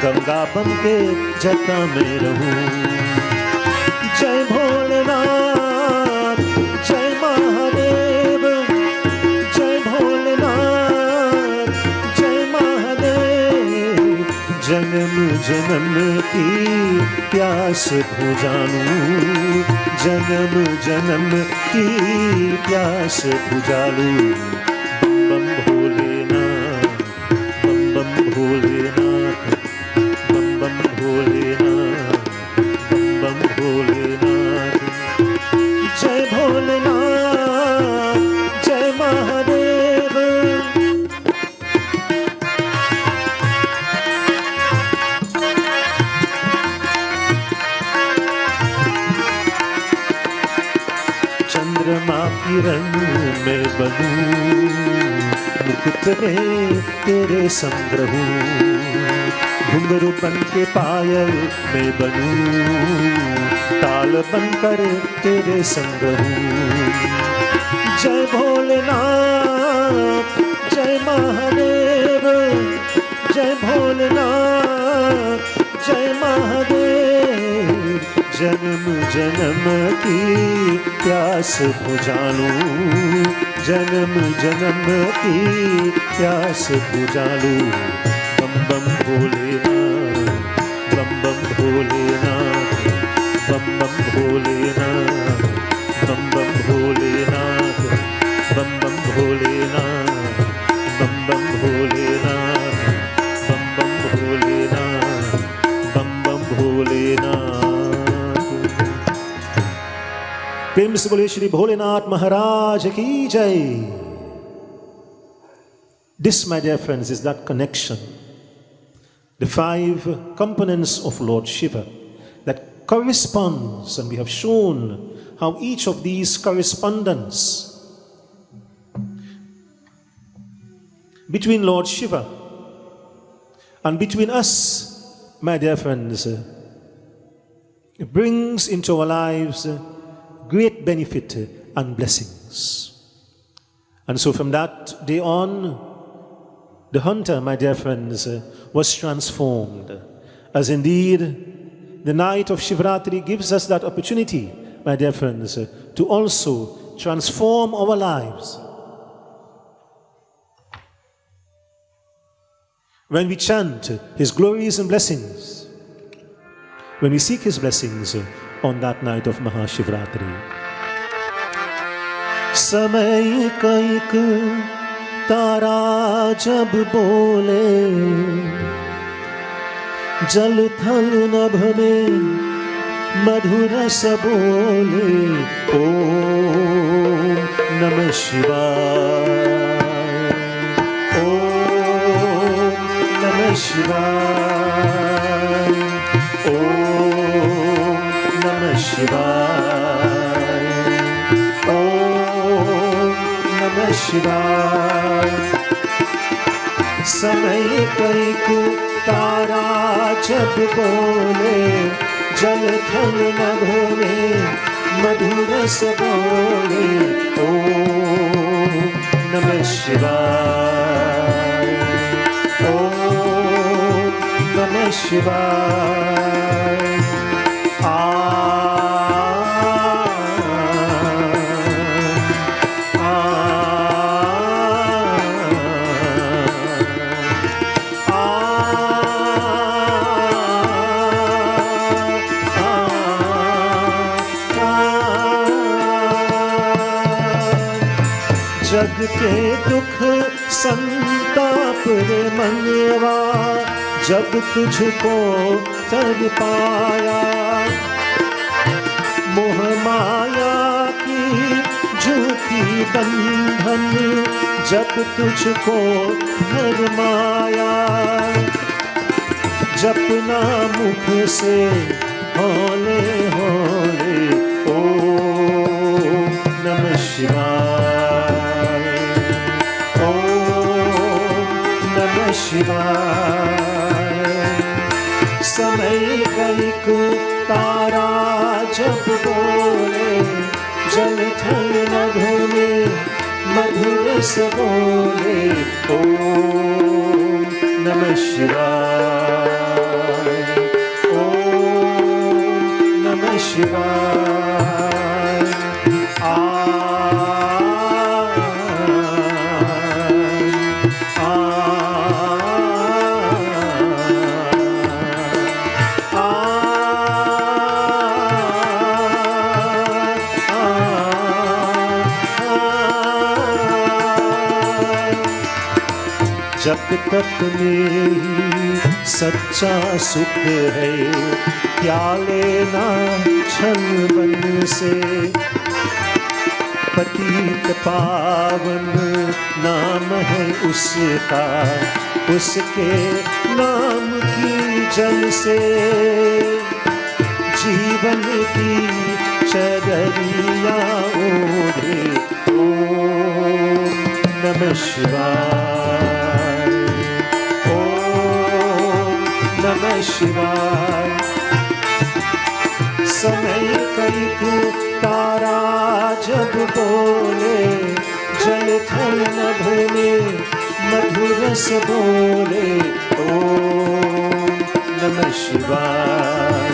गंगा बन के जटा में रहूं. जय भोलेनाथ, जय महादेव, जय भोलेनाथ, जय महादेव. जन्म जन्म की प्यास बुझालूं, जन्म जन्म की प्यास बुझालूं. बम भोलेनाथ, बम बम भोलेनाथ, बम बम भोलेनाथ, बम बम भोलेनाथ. जय भोलेनाथ, जय महादेव. चंद्रमा की रंग में बनूं, मुकुट में तेरे संग रहूं. घुंघरू बन के पायल में बनूं, ताल बनकर तेरे संग रहूं. जय भोलेनाथ, जय महादेव, जय भोलेनाथ, जय महादेव. जन्म जन्म की प्यास बुझालूं, जन्म जन्म की प्यास बुझालूं. बम बम भोलेनाथ, बम बम भोलेनाथ, बम बम भोलेनाथ, बम बम भोलेनाथ, बम बम भोलेनाथ, बम बम भोलेनाथ, बम बम भोलेनाथ, बम बम भोलेनाथ. प्रेम से बोले श्री भोलेनाथ महाराज की जय. This, my dear friends, is that connection the 5 components of Lord Shiva that corresponds, and we have shown how each of these correspondence between Lord Shiva and between us, my dear friends, it brings into our lives great benefit and blessings. And so from that day on, the hunter, my dear friends, was transformed. As indeed the night of Shivratri gives us that opportunity, my dear friends, to also transform our lives. When we chant His glories and blessings, when we seek His blessings on that night of Mahashivratri. Samay kaik tara jab bole, jal thal nabh mein madhura sa bole, Om Namah Shivaya, Om Namah Shivaya, Om Namah Shivaya, Om Namah Shivaya. समय कैक तारा जब बोले, जल थल नभ में मधुर स बोले, ओम नमः शिवाय, ओम नमः शिवाय। जग के दुख संताप रे मनवा, जब तुझको तर पाया, मोह माया की झूठी बंधन, जब तुझको भरमाया, जपना मुख से होले होले, ओम नमः शिवाय, शिवाय। समय कैक तारा जब बोले, जल थल नभ में मधुर स बोले, ओम नमः शिवाय, ओम नमः शिवाय। जब तक में ही सच्चा सुख है, क्या लेना छल बन से, पतित पावन नाम है उसका, उसके नाम की जल से, जीवन की चररिया ओढ़े, ओम नमः शिवाय, नमः शिवाय। समय कैक तारा जब बोले, जल थल नभ में मधुर स बोले, ओम नमः शिवाय।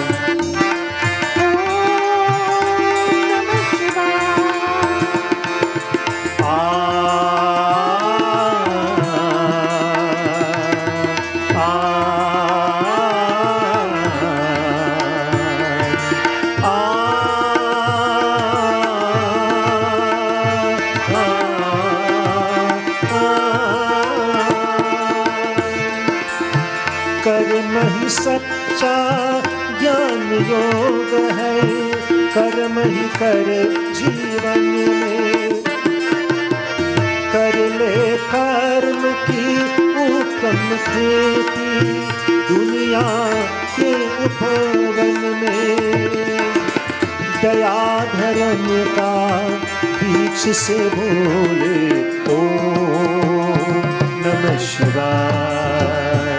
कर्म ही सच्चा ज्ञान योग है, कर्म ही कर जीवन में, कर ले कर्म की उत्तम खेती, भवन में दया धर्म का बीच से बोले ओम नमः शिवाय,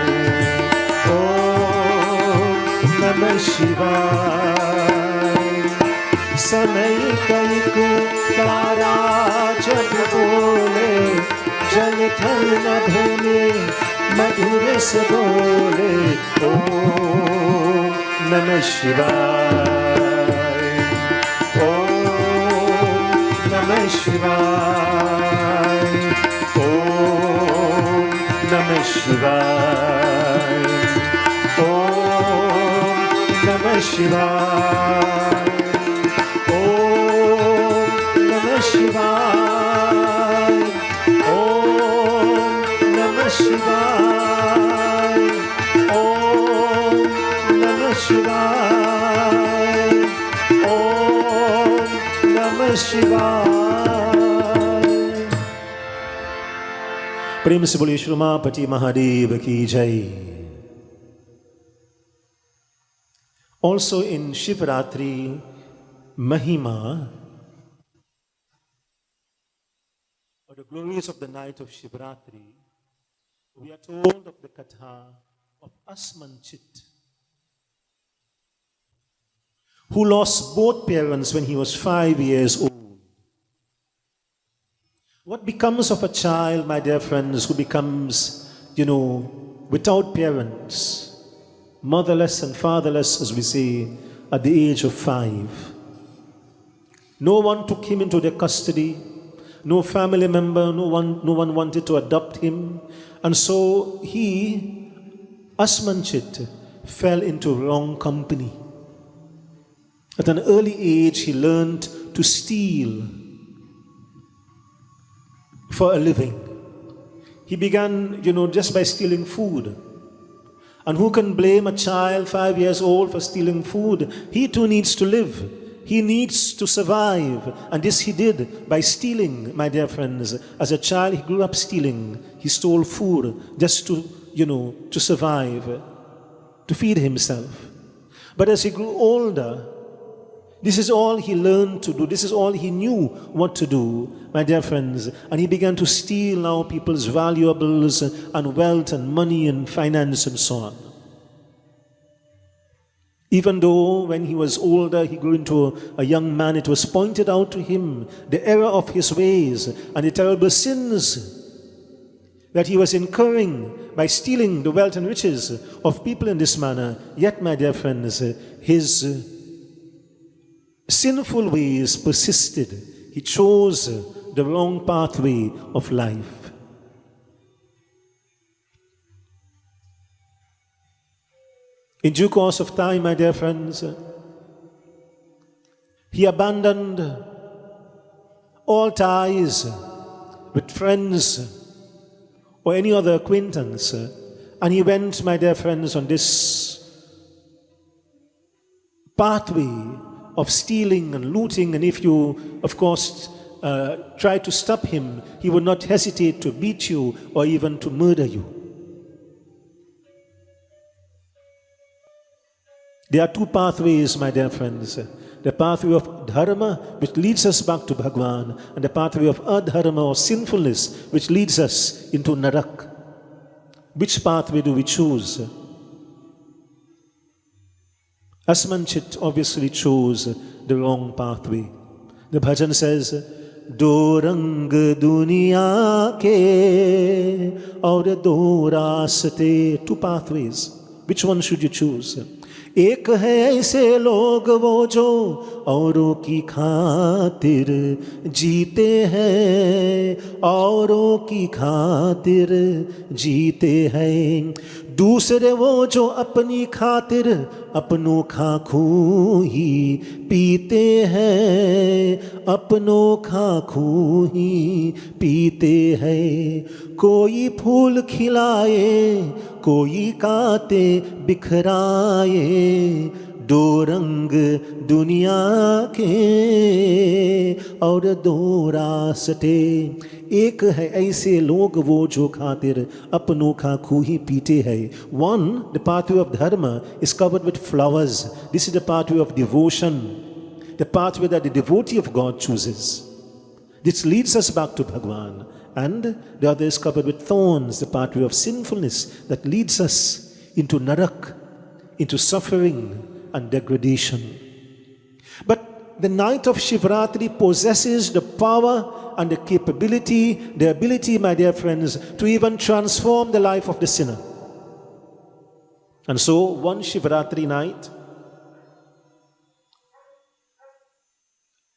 ओम नमः शिवाय। समय कईक तारा जब बोले, जल थल नभ में मधुर से बोले ओम नमः शिवाय, ओम नमः शिवाय, ओम नमः शिवाय, ओम नमः शिवाय, ओम नमः शिवाय, ओम नमः शिवाय, ओम नमः शिवाय, ओम नमः शिवाय। प्रेम से बोलिए श्री उमापति महादेव की जय। Also in Shivratri Mahima, or the glories of the night of Shivratri, we are told of the Katha of Asmanchit, who lost both parents when he was 5 years old. What becomes of a child, my dear friends, who becomes, without parents, motherless and fatherless, as we say, at the age of 5? No one took him into their custody. No family member, no one wanted to adopt him. And so he, Asmanchit, fell into wrong company. At an early age, he learned to steal for a living. He began, just by stealing food. And who can blame a child 5 years old for stealing food? He too needs to live. He needs to survive. And this he did by stealing, my dear friends. As a child, he grew up stealing. He stole food just to survive, to feed himself. But as he grew older, this is all he learned to do. This is all he knew what to do, my dear friends. And he began to steal now people's valuables and wealth and money and finance and so on. Even though when he was older, he grew into a young man, it was pointed out to him the error of his ways and the terrible sins that he was incurring by stealing the wealth and riches of people in this manner. Yet, my dear friends, his sinful ways persisted. He chose the wrong pathway of life. In due course of time, my dear friends, he abandoned all ties with friends or any other acquaintance, and he went, my dear friends, on this pathway of stealing and looting. And if you, of course, try to stop him, he would not hesitate to beat you or even to murder you. There are two pathways, my dear friends. The pathway of dharma, which leads us back to Bhagwan, and the pathway of adharma or sinfulness, which leads us into narak. Which pathway do we choose? Asmanchit obviously chose the wrong pathway. The bhajan says, Do rang duniya ke aur do raaste. Two pathways. Which one should you choose? एक है ऐसे लोग वो जो औरों की खातिर जीते हैं, औरों की खातिर जीते हैं। दूसरे वो जो अपनी खातिर अपनों खाखू ही पीते हैं, अपनों खाखू ही पीते हैं। कोई फूल खिलाए, कोई कांटे बिखराए, दो रंग दुनिया के और दो रास्ते एक है ऐसे लोग वो जो खातिर अपनों का खूही पीते हैं one the pathway of dharma is covered with flowers this is the pathway of devotion the pathway that the devotee of God chooses this leads us back to Bhagwan and the other is covered with thorns the pathway of sinfulness that leads us into narak into suffering and degradation. But the night of Shivratri possesses the power and the capability, the ability, my dear friends, to even transform the life of the sinner. And so, one Shivratri night,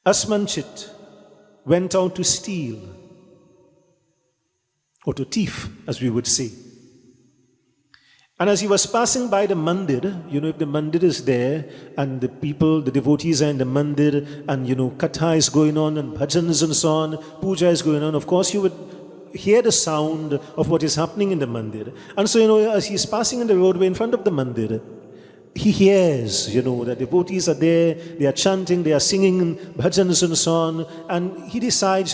Asmanchit went out to steal, or to thief, as we would say. And as he was passing by the mandir, if the mandir is there and the people, the devotees are in the mandir and, katha is going on and bhajans and so on, puja is going on, of course you would hear the sound of what is happening in the mandir. And so, as he's passing in the roadway in front of the mandir, he hears, that devotees are there, they are chanting, they are singing bhajans and so on, and he decides,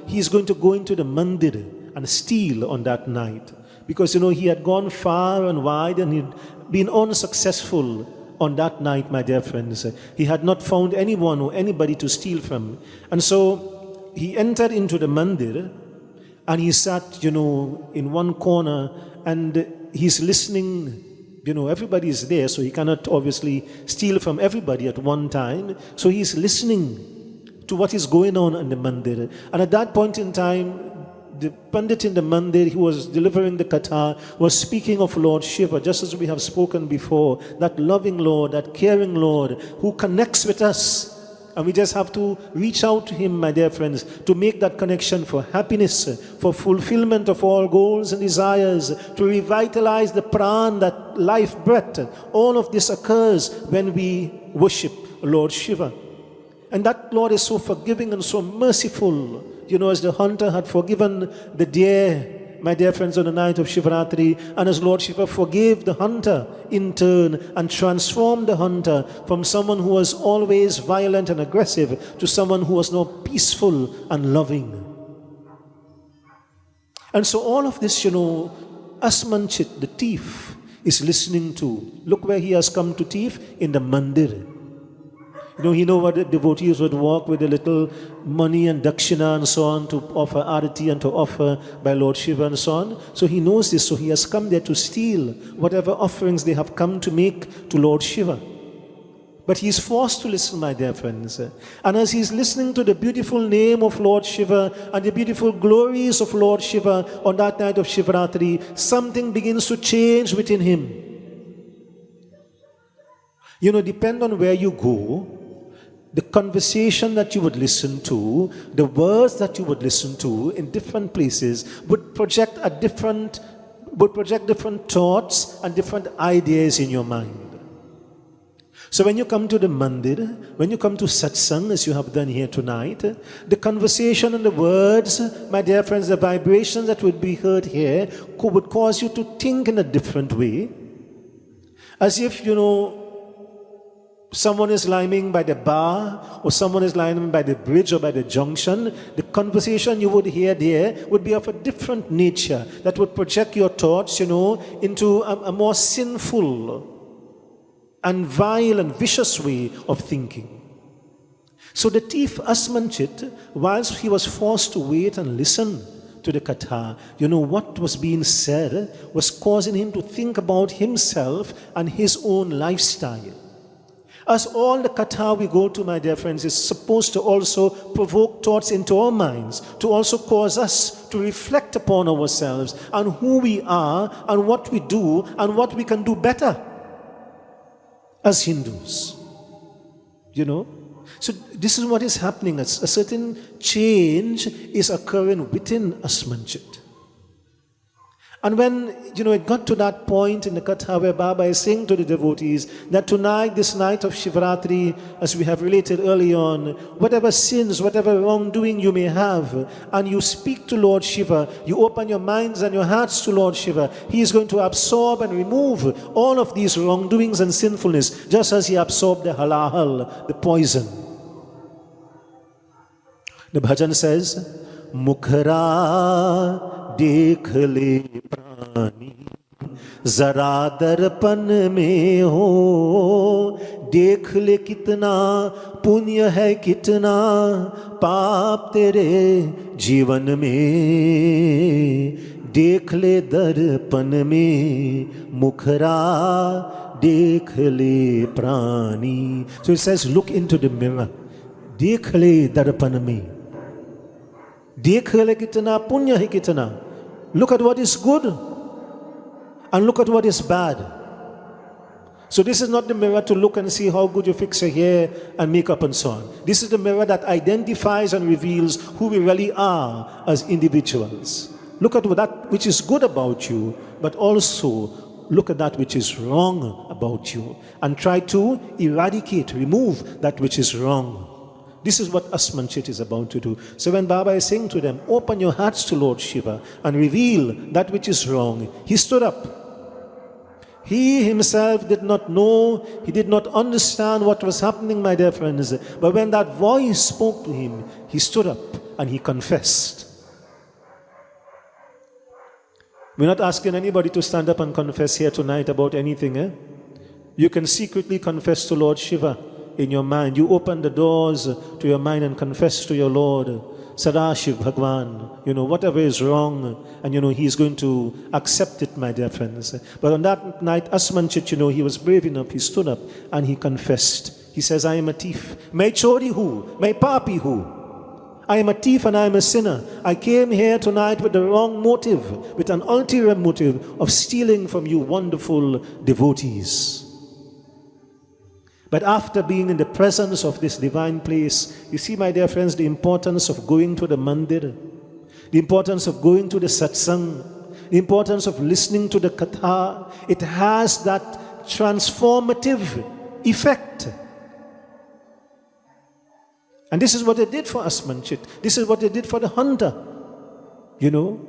he's going to go into the mandir and steal on that night. Because, he had gone far and wide and he'd been unsuccessful on that night, my dear friends. He had not found anyone or anybody to steal from. And so he entered into the mandir and he sat, in one corner and he's listening. Everybody is there, so he cannot obviously steal from everybody at one time. So he's listening to what is going on in the mandir. And at that point in time, the Pandit in the mandir who was delivering the Katha was speaking of Lord Shiva, just as we have spoken before, that loving Lord, that caring Lord who connects with us. And we just have to reach out to Him, my dear friends, to make that connection for happiness, for fulfillment of all goals and desires, to revitalize the pran, that life breath. All of this occurs when we worship Lord Shiva. And that Lord is so forgiving and so merciful. As the hunter had forgiven the deer, my dear friends, on the night of Shivratri, and as Lord Shiva forgave the hunter in turn and transformed the hunter from someone who was always violent and aggressive to someone who was now peaceful and loving. And so all of this, Asmanchit, the thief, is listening to. Look where he has come to thief, in the mandir. He knows what the devotees would walk with a little money and dakshina and so on to offer arati and to offer by Lord Shiva and so on. So he knows this, so he has come there to steal whatever offerings they have come to make to Lord Shiva. But he is forced to listen, my dear friends. And as he is listening to the beautiful name of Lord Shiva and the beautiful glories of Lord Shiva on that night of Shivratri, something begins to change within him. Depend on where you go, the conversation that you would listen to, the words that you would listen to in different places would project different thoughts and different ideas in your mind. So when you come to the mandir, when you come to satsang, as you have done here tonight, the conversation and the words, my dear friends, the vibrations that would be heard here would cause you to think in a different way. As if, someone is lying by the bar, or someone is lying by the bridge or by the junction, the conversation you would hear there would be of a different nature that would project your thoughts, into a more sinful and vile and vicious way of thinking. So the thief Asmanchit, whilst he was forced to wait and listen to the Katha, what was being said was causing him to think about himself and his own lifestyle. As all the Katha we go to, my dear friends, is supposed to also provoke thoughts into our minds, to also cause us to reflect upon ourselves and who we are and what we do and what we can do better as Hindus. So this is what is happening. A certain change is occurring within Asmanchit. And when, it got to that point in the Katha where Baba is saying to the devotees that tonight, this night of Shivratri, as we have related early on, whatever sins, whatever wrongdoing you may have, and you speak to Lord Shiva, you open your minds and your hearts to Lord Shiva, He is going to absorb and remove all of these wrongdoings and sinfulness, just as He absorbed the halahal, the poison. The bhajan says, Mukhara देख ले प्राणी जरा दर्पण में हो देख ले कितना पुण्य है कितना पाप तेरे जीवन में देख ले दर्पण में मुखरा देख ले प्राणी. So it says, look into the mirror. देख ले दर्पण में. देख ले कितना पुण्य है कितना. Look at what is good and look at what is bad. So this is not the mirror to look and see how good you fix your hair and makeup and so on. This is the mirror that identifies and reveals who we really are as individuals. Look at that which is good about you, but also look at that which is wrong about you and try to eradicate, remove that which is wrong. This is what Asmanchit is about to do. So when Baba is saying to them, open your hearts to Lord Shiva and reveal that which is wrong, he stood up. He himself did not know, he did not understand what was happening, my dear friends. But when that voice spoke to him, he stood up and he confessed. We're not asking anybody to stand up and confess here tonight about anything. You can secretly confess to Lord Shiva in your mind. You open the doors to your mind and confess to your Lord, Sadashiv Bhagwan, whatever is wrong, and He is going to accept it, my dear friends. But on that night, Asmanchit, he was brave enough, he stood up and he confessed. He says, I am a thief. Mai chori hu, mai papi hu. I am a thief and I am a sinner. I came here tonight with the wrong motive, with an ulterior motive of stealing from you wonderful devotees. But after being in the presence of this divine place, you see, my dear friends, the importance of going to the mandir, the importance of going to the satsang, the importance of listening to the katha. It has that transformative effect. And this is what they did for Asmanchit. This is what they did for the hunter. So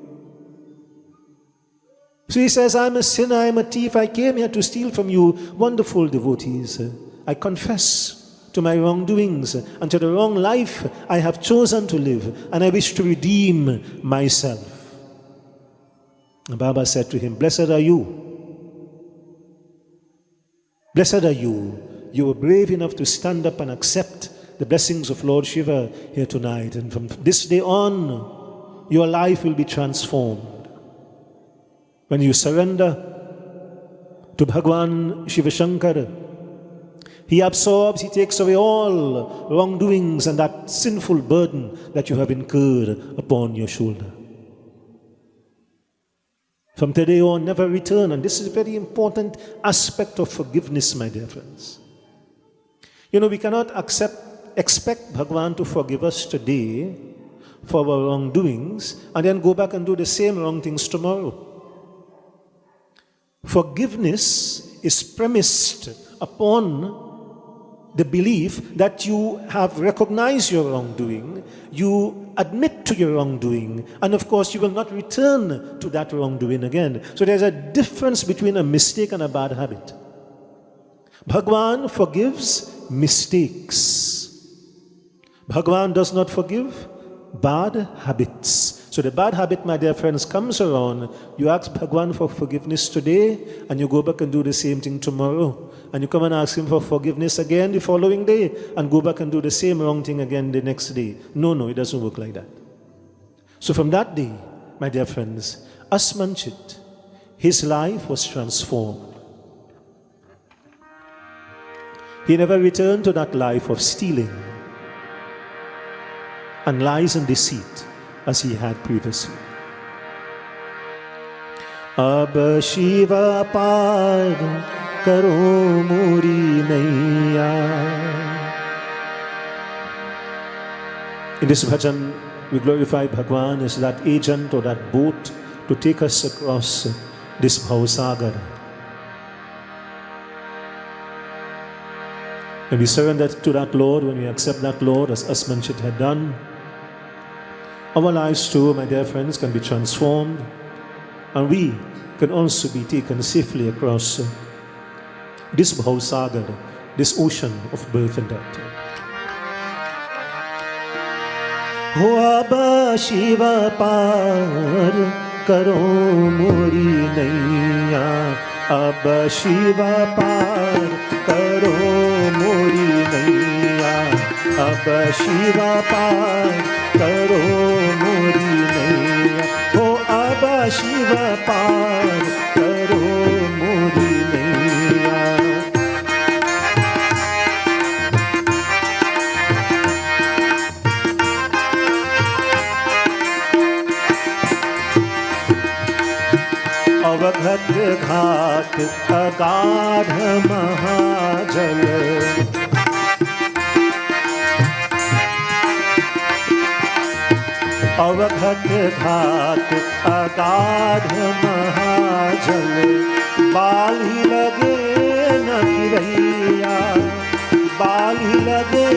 he says, I'm a sinner, I'm a thief, I came here to steal from you wonderful devotees. I confess to my wrongdoings and to the wrong life I have chosen to live, and I wish to redeem myself. And Baba said to him, blessed are you. Blessed are you. You were brave enough to stand up and accept the blessings of Lord Shiva here tonight. And from this day on, your life will be transformed. When you surrender to Bhagwan Shiva Shankar, He absorbs, He takes away all wrongdoings and that sinful burden that you have incurred upon your shoulder. From today on, never return. And this is a very important aspect of forgiveness, my dear friends. We cannot expect Bhagwan to forgive us today for our wrongdoings and then go back and do the same wrong things tomorrow. Forgiveness is premised upon the belief that you have recognized your wrongdoing, you admit to your wrongdoing, and of course you will not return to that wrongdoing again. So there's a difference between a mistake and a bad habit. Bhagwan forgives mistakes. Bhagwan does not forgive bad habits. So the bad habit, my dear friends, comes around. You ask Bhagwan for forgiveness today, and you go back and do the same thing tomorrow. And you come and ask him for forgiveness again the following day, and go back and do the same wrong thing again the next day. No, it doesn't work like that. So from that day, my dear friends, Asmanchit, his life was transformed. He never returned to that life of stealing and lies and deceit as he had previously. Ab Shiva paad karo mori naiya. In this bhajan, we glorify Bhagwan as that agent or that boat to take us across this Bhavasagar. When we surrender to that Lord, when we accept that Lord as Asmanchit had done, our lives too, my dear friends, can be transformed, and we can also be taken safely across this Bhavasagar, this ocean of birth and death. हो अब शिव पार करो मोरी नैया, अब शिव पार करो मोरी नैया, अब शिव पार करो मोरी नैया, हो अब शिव पार करो मोरी नैया। अवघत घाट अगाध महाजल, अवघत घाट अगाध महाजल, बाली लगे न खिवैया, बाली लगे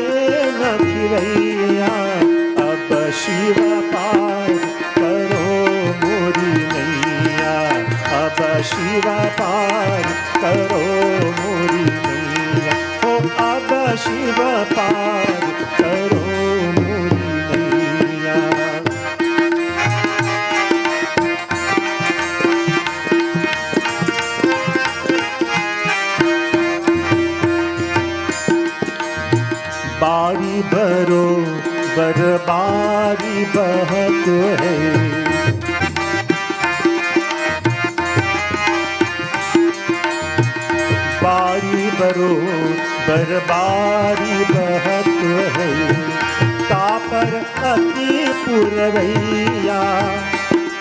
न खिवैया, अब शिव पार करो मोरी नैया, अब शिव पार करो मोरी नैया, हो अब शिव पार करो मोरी नैया। बारी बरो बर बारी बहत है, बारी बरो बरबारी बहत है, तापर अति पुरवैया,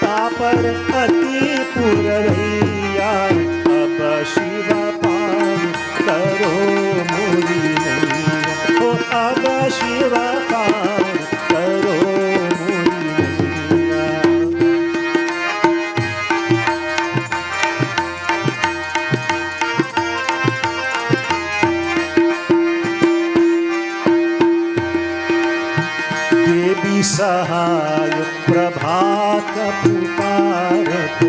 तापर अति पुरवैया, अब शिव पार करो मोरी नैया, हो अब शिव पार करो मोरी नैया। देवी सहाय प्रभात पुकारत,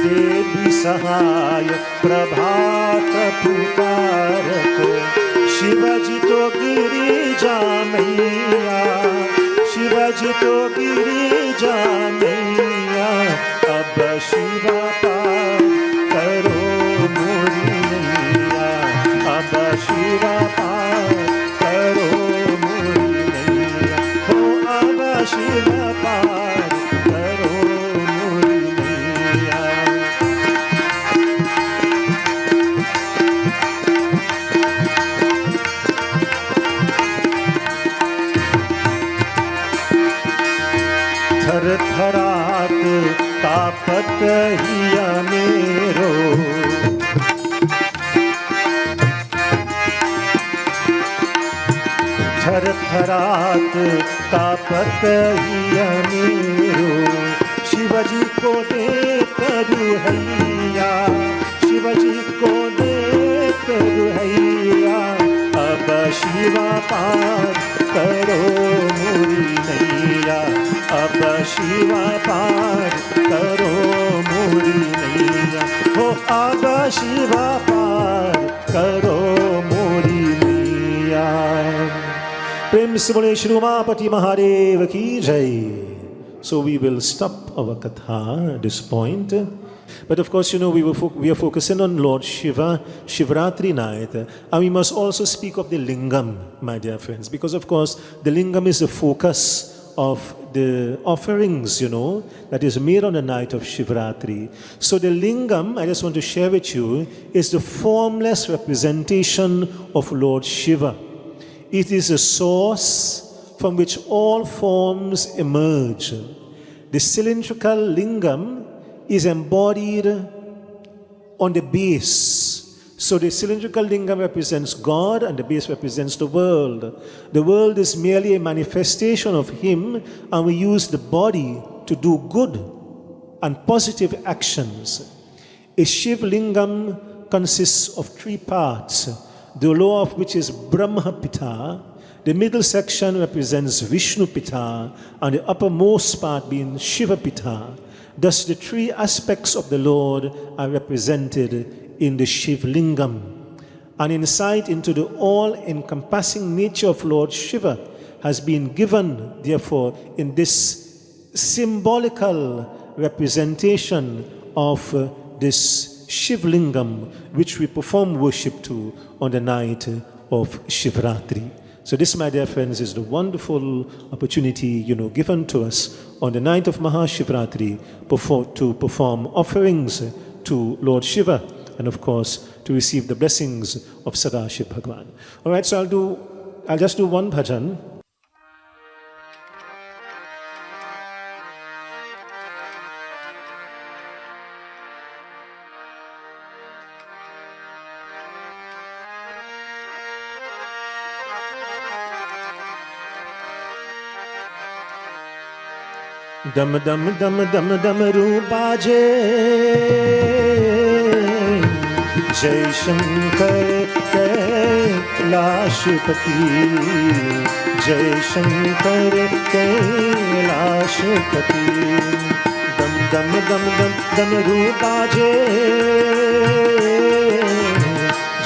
देवी सहाय प्रभात पुकारत, शिवजी तो गिरिजा मैया, शिवजी तो गिरिजा मैया, अब शिव पार करो मोरी नैया, अब शिव पार करो मोरी नैया, हो अब शिव पार करो मोरी नैया। थर थरात तापत हिया मेरो, थर थरात तापत हिया मेरो, शिवजी को देख रुहैया, शिवजी को देख रुहैया, अब शिव पार करो मोरी नैया, अब शिव पार करो मोरी नैया, हो अब शिव पार करो मोरी नैया। प्रेम से बोले श्री उमापति महादेव की जय। So we will stop our Katha at this point. But of course, you know, we are focusing on Lord Shiva, Shivratri night. And we must also speak of the Lingam, my dear friends. Because of course, the Lingam is the focus of the offerings, you know, that is made on the night of Shivratri. So the Lingam, I just want to share with you, is the formless representation of Lord Shiva. It is a source from which all forms emerge. The cylindrical lingam is embodied on the base, So the cylindrical lingam represents God and the base represents the world. The world is merely a manifestation of Him, and we use the body to do good and positive actions. A Shiv lingam consists of three parts, the lower of which is Brahma Pita, the middle section represents Vishnu Pita, and the uppermost part being Shiva Pita. Thus the three aspects of the Lord are represented in the Shiv lingam. An insight into the all-encompassing nature of Lord Shiva has been given, therefore, in this symbolical representation of this Shiv lingam, which we perform worship to on the night of Shivratri. So this, my dear friends, is the wonderful opportunity, given to us on the night of Mahashivratri to perform offerings to Lord Shiva, and of course to receive the blessings of Sadashiv Bhagwan. All right, so I'll just do one bhajan. Dam dam dam dam dam रूपाजे जय शंकर कैलाशपति जय शंकर कैलाशपति दम दम दम दम दम रूपाजे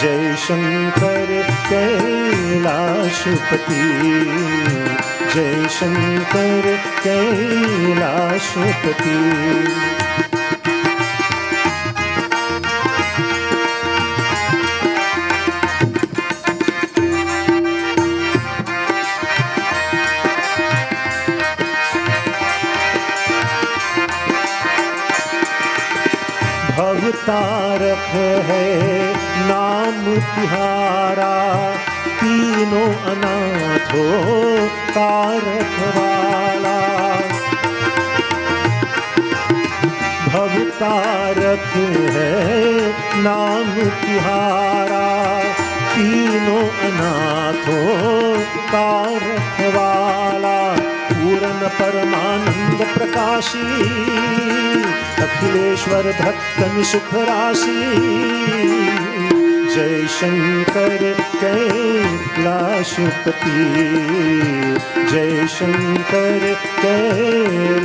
जय शंकर कैलाशपति जय शंकर कैलाशपति भवतारक है नाम तिहारा तीनों अनाथों का रखवाला भवतारक है नाम तिहारा तीनों अनाथों का रखवाला पूर्ण परमानंद प्रकाशी अखिलेश्वर भक्तन सुख राशि जय शंकर कैलाशपति जय शंकर कैलाशपति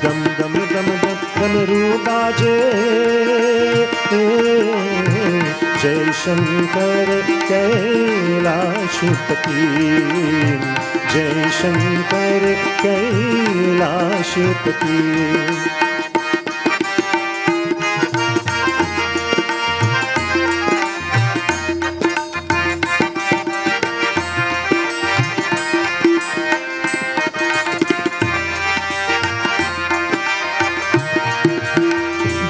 दम दम दम दम दम रूपाजे जय शंकर कैलाशपति जय शंकर कैलाशपति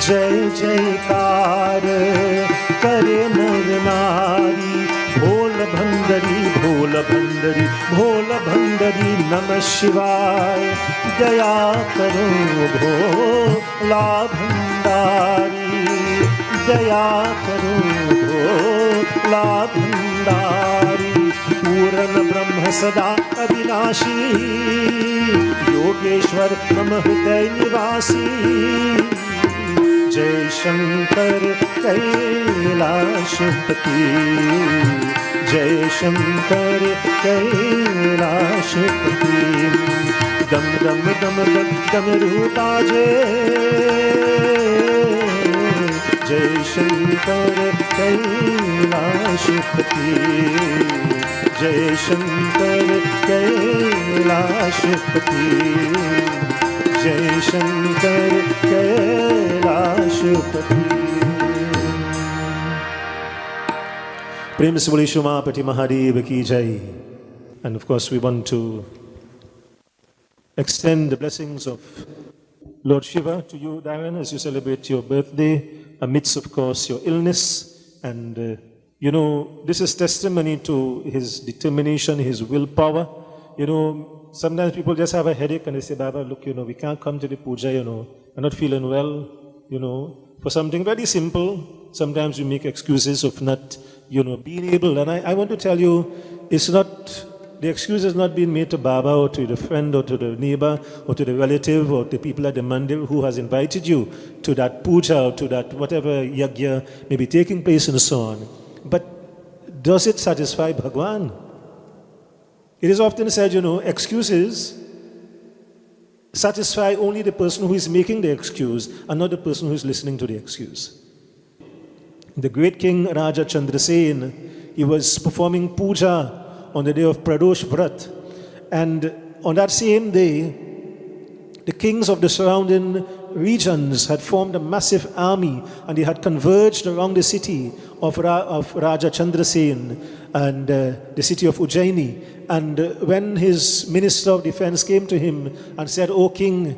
जय जयकार करे नर नारी भोल भंडरी भोल भंडरी भोल भंडरी नमः शिवाय दया करो भोला भंडारी दया करो भोला भंडारी पूर्ण ब्रह्म सदा अविनाशी योगेश्वर मम हृदय निवासी जय शंकर कैलाशपति जय शंकर कैलाशपति दम दम दम दम दम रूपाजे जय शंकर कैलाशपति जय शंकर कैलाशपति जय शंकर कैलाशपति प्रेम से बोलिए उमापति महादेव की जय. And of course we want to extend the blessings of Lord Shiva to you, Darren, as you celebrate your birthday amidst, of course, your illness. And this is testimony to his determination, his willpower. Sometimes people just have a headache and they say, Baba, look, we can't come to the puja, I'm not feeling well, for something very simple. Sometimes we make excuses of not, being able. And I want to tell you, the excuse is not being made to Baba or to the friend or to the neighbor or to the relative or to people at the mandir who has invited you to that puja or to that whatever yagya may be taking place and so on. But does it satisfy Bhagwan? It is often said, excuses satisfy only the person who is making the excuse and not the person who is listening to the excuse. The great king Raja Chandrasen, he was performing puja on the day of Pradosh Vrat, and on that same day, the kings of the surrounding regions had formed a massive army and they had converged around the city of Raja Chandrasen and the city of Ujjaini. And when his minister of defense came to him and said, "O king,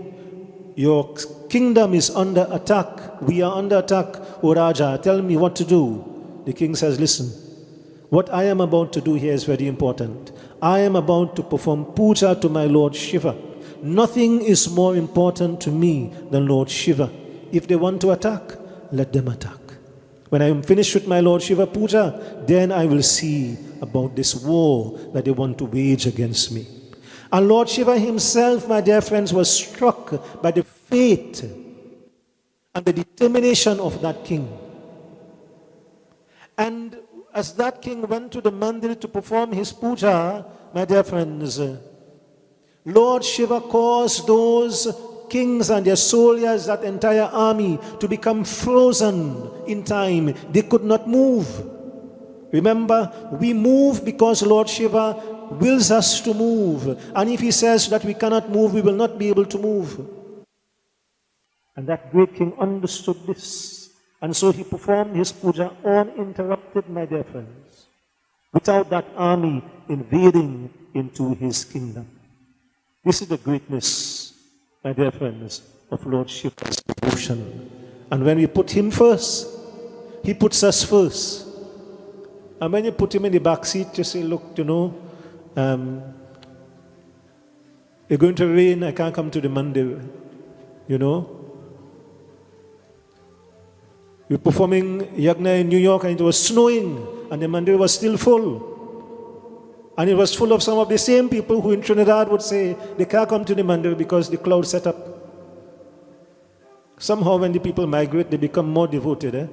your kingdom is under attack. We are under attack, O Raja. Tell me what to do." The king says, "Listen, what I am about to do here is very important. I am about to perform puja to my Lord Shiva. Nothing is more important to me than Lord Shiva. If they want to attack, let them attack. When I am finished with my Lord Shiva puja, then I will see about this war that they want to wage against me." And Lord Shiva himself, my dear friends, was struck by the faith and the determination of that king. And as that king went to the mandir to perform his puja, my dear friends, Lord Shiva caused those kings and their soldiers, that entire army, to become frozen in time. They could not move. Remember, we move because Lord Shiva wills us to move. And if he says that we cannot move, we will not be able to move. And that great king understood this. And so he performed his puja uninterrupted, my dear friends, without that army invading into his kingdom. This is the greatness, my dear friends, of Lord Shiva's devotion. And when we put him first, he puts us first. And when you put him in the back seat, you say, "Look, it's going to rain, I can't come to the mandir." We were performing yagna in New York and it was snowing and the mandir was still full. And it was full of some of the same people who in Trinidad would say they can't come to the mandir because the cloud set up. Somehow when the people migrate, they become more devoted.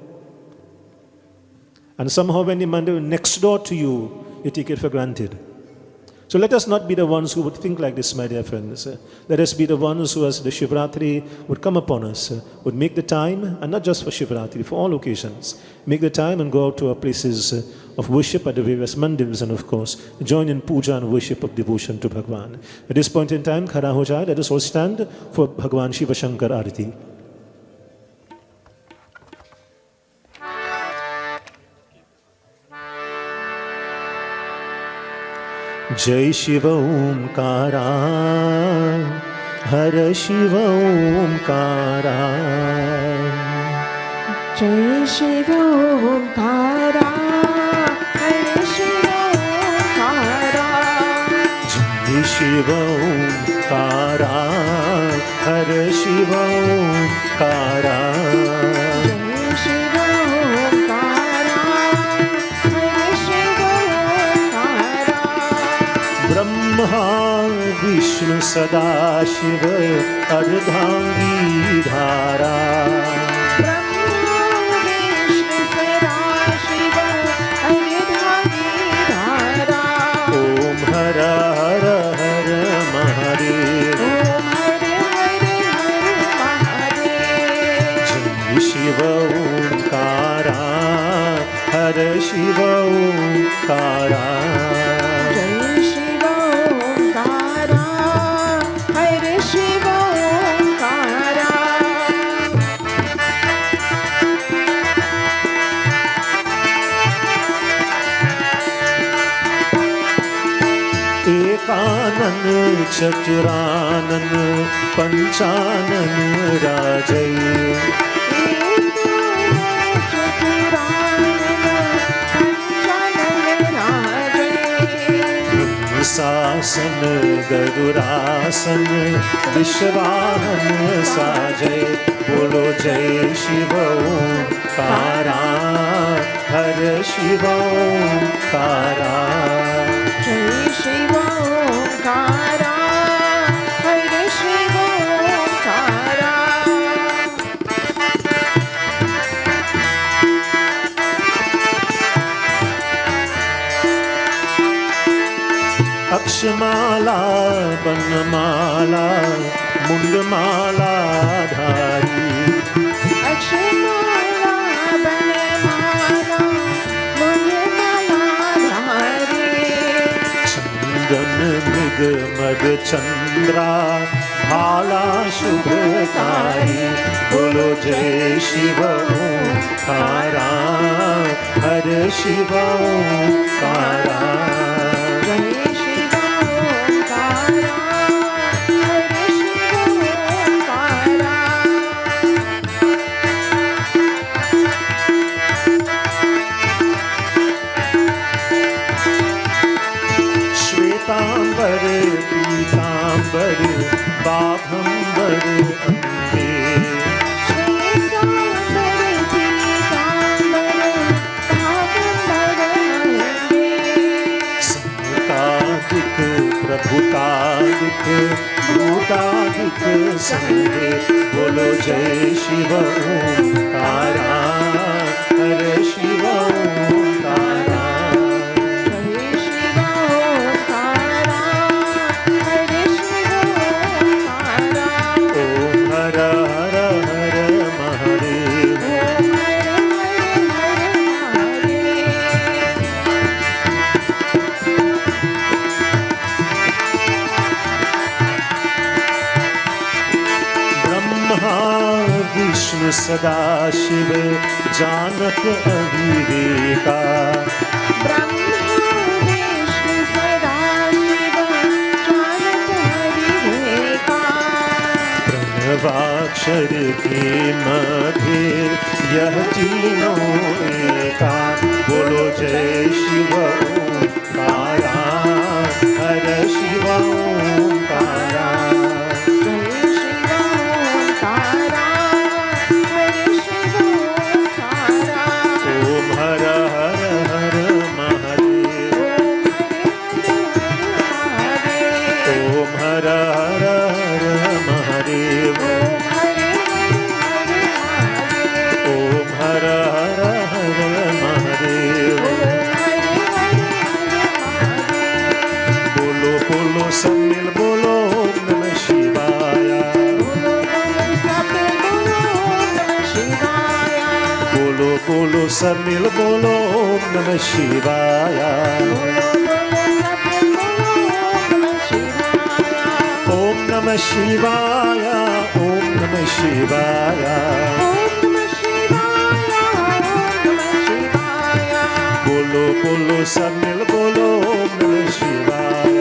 And somehow when the mandir next door to you, you take it for granted. So let us not be the ones who would think like this, my dear friends. Let us be the ones who, as the Shivratri would come upon us, would make the time, and not just for Shivratri, for all occasions, make the time and go out to our places of worship at the various mandirs, and of course, join in puja and worship of devotion to Bhagwan. At this point in time, Khara ho jaye, let us all stand for Bhagwan Shiva Shankar Arati. जय शिव ओंकारा हर शिव ओंकारा जय शिव ओंकारा हर शिव ओंकारा जय शिव ओंकारा हर शिव ओंकारा विष्णु सदाशिव अर्धांगी धारा ओम हर हर हर महादेव जय शिव ओंकारा हर शिव ओंकारा एकानन चतुरानन पंचानन राजय शासन गरुरासन विश्वाहन साजय बोलो जय शिव ओंकारा, हर शिव ओंकारा। जय शिव ओंकारा, हर शिव ओंकारा। अक्षमाला बनमाला मुंडमाला धारी, अक्षमाला बनमाला मुंडमाला धारी। चंदन मृग मद चंद्रा भाला शुभकारी, बोलो जय शिव ओंकारा, हर शिव ओंकारा। जय शिव ओंकारा, हर शिव ओंकारा। श्वेतांबर पीतांबर बाघंबर अंबे, श्वेतांबर पीतांबर बाघंबर अंबे। समतादिक प्रभुतादिक भूतादिक संगे, बोलो जय शिव ओंकारा, हर शिव ओंकारा। जय शिव ओंकारा, हर शिव ओंकारा। ओम हर हर हर महादेव। ओम हर हर हर महादेव। ब्रह्मा विष्णु सदा शिव जानत अविवेका, ब्रह्मा विष्णु सदा शिव जानत हरिवेका। प्रणवाक्षर के मध्य यह तीनों एका, बोलो जय शिव ओंकारा, हर शिव ओंकारा। जय शिव ओंकारा, हर शिव ओंकारा। ओम हर हर हर महादेव। ओम हर हर हर महादेव। ओम हर हर हर महादेव। ओम हर हर हर महादेव। बोलो बोलो सब मिल बोलो ओम नमः शिवाय। बोलो बोलो सब बोलो ओम नमः शिवाय। बोलो बोलो सब मिल बोलो ओम नमः शिवाय। बोलो बोलो सब बोलो ओम नमः शिवाय। ओम नमः शिवाय, ओम नमः शिवाय। ओम नमः शिवाय, ओम नमः शिवाय। बोलो बोलो सब मिल बोलो ओम नमः शिवाय।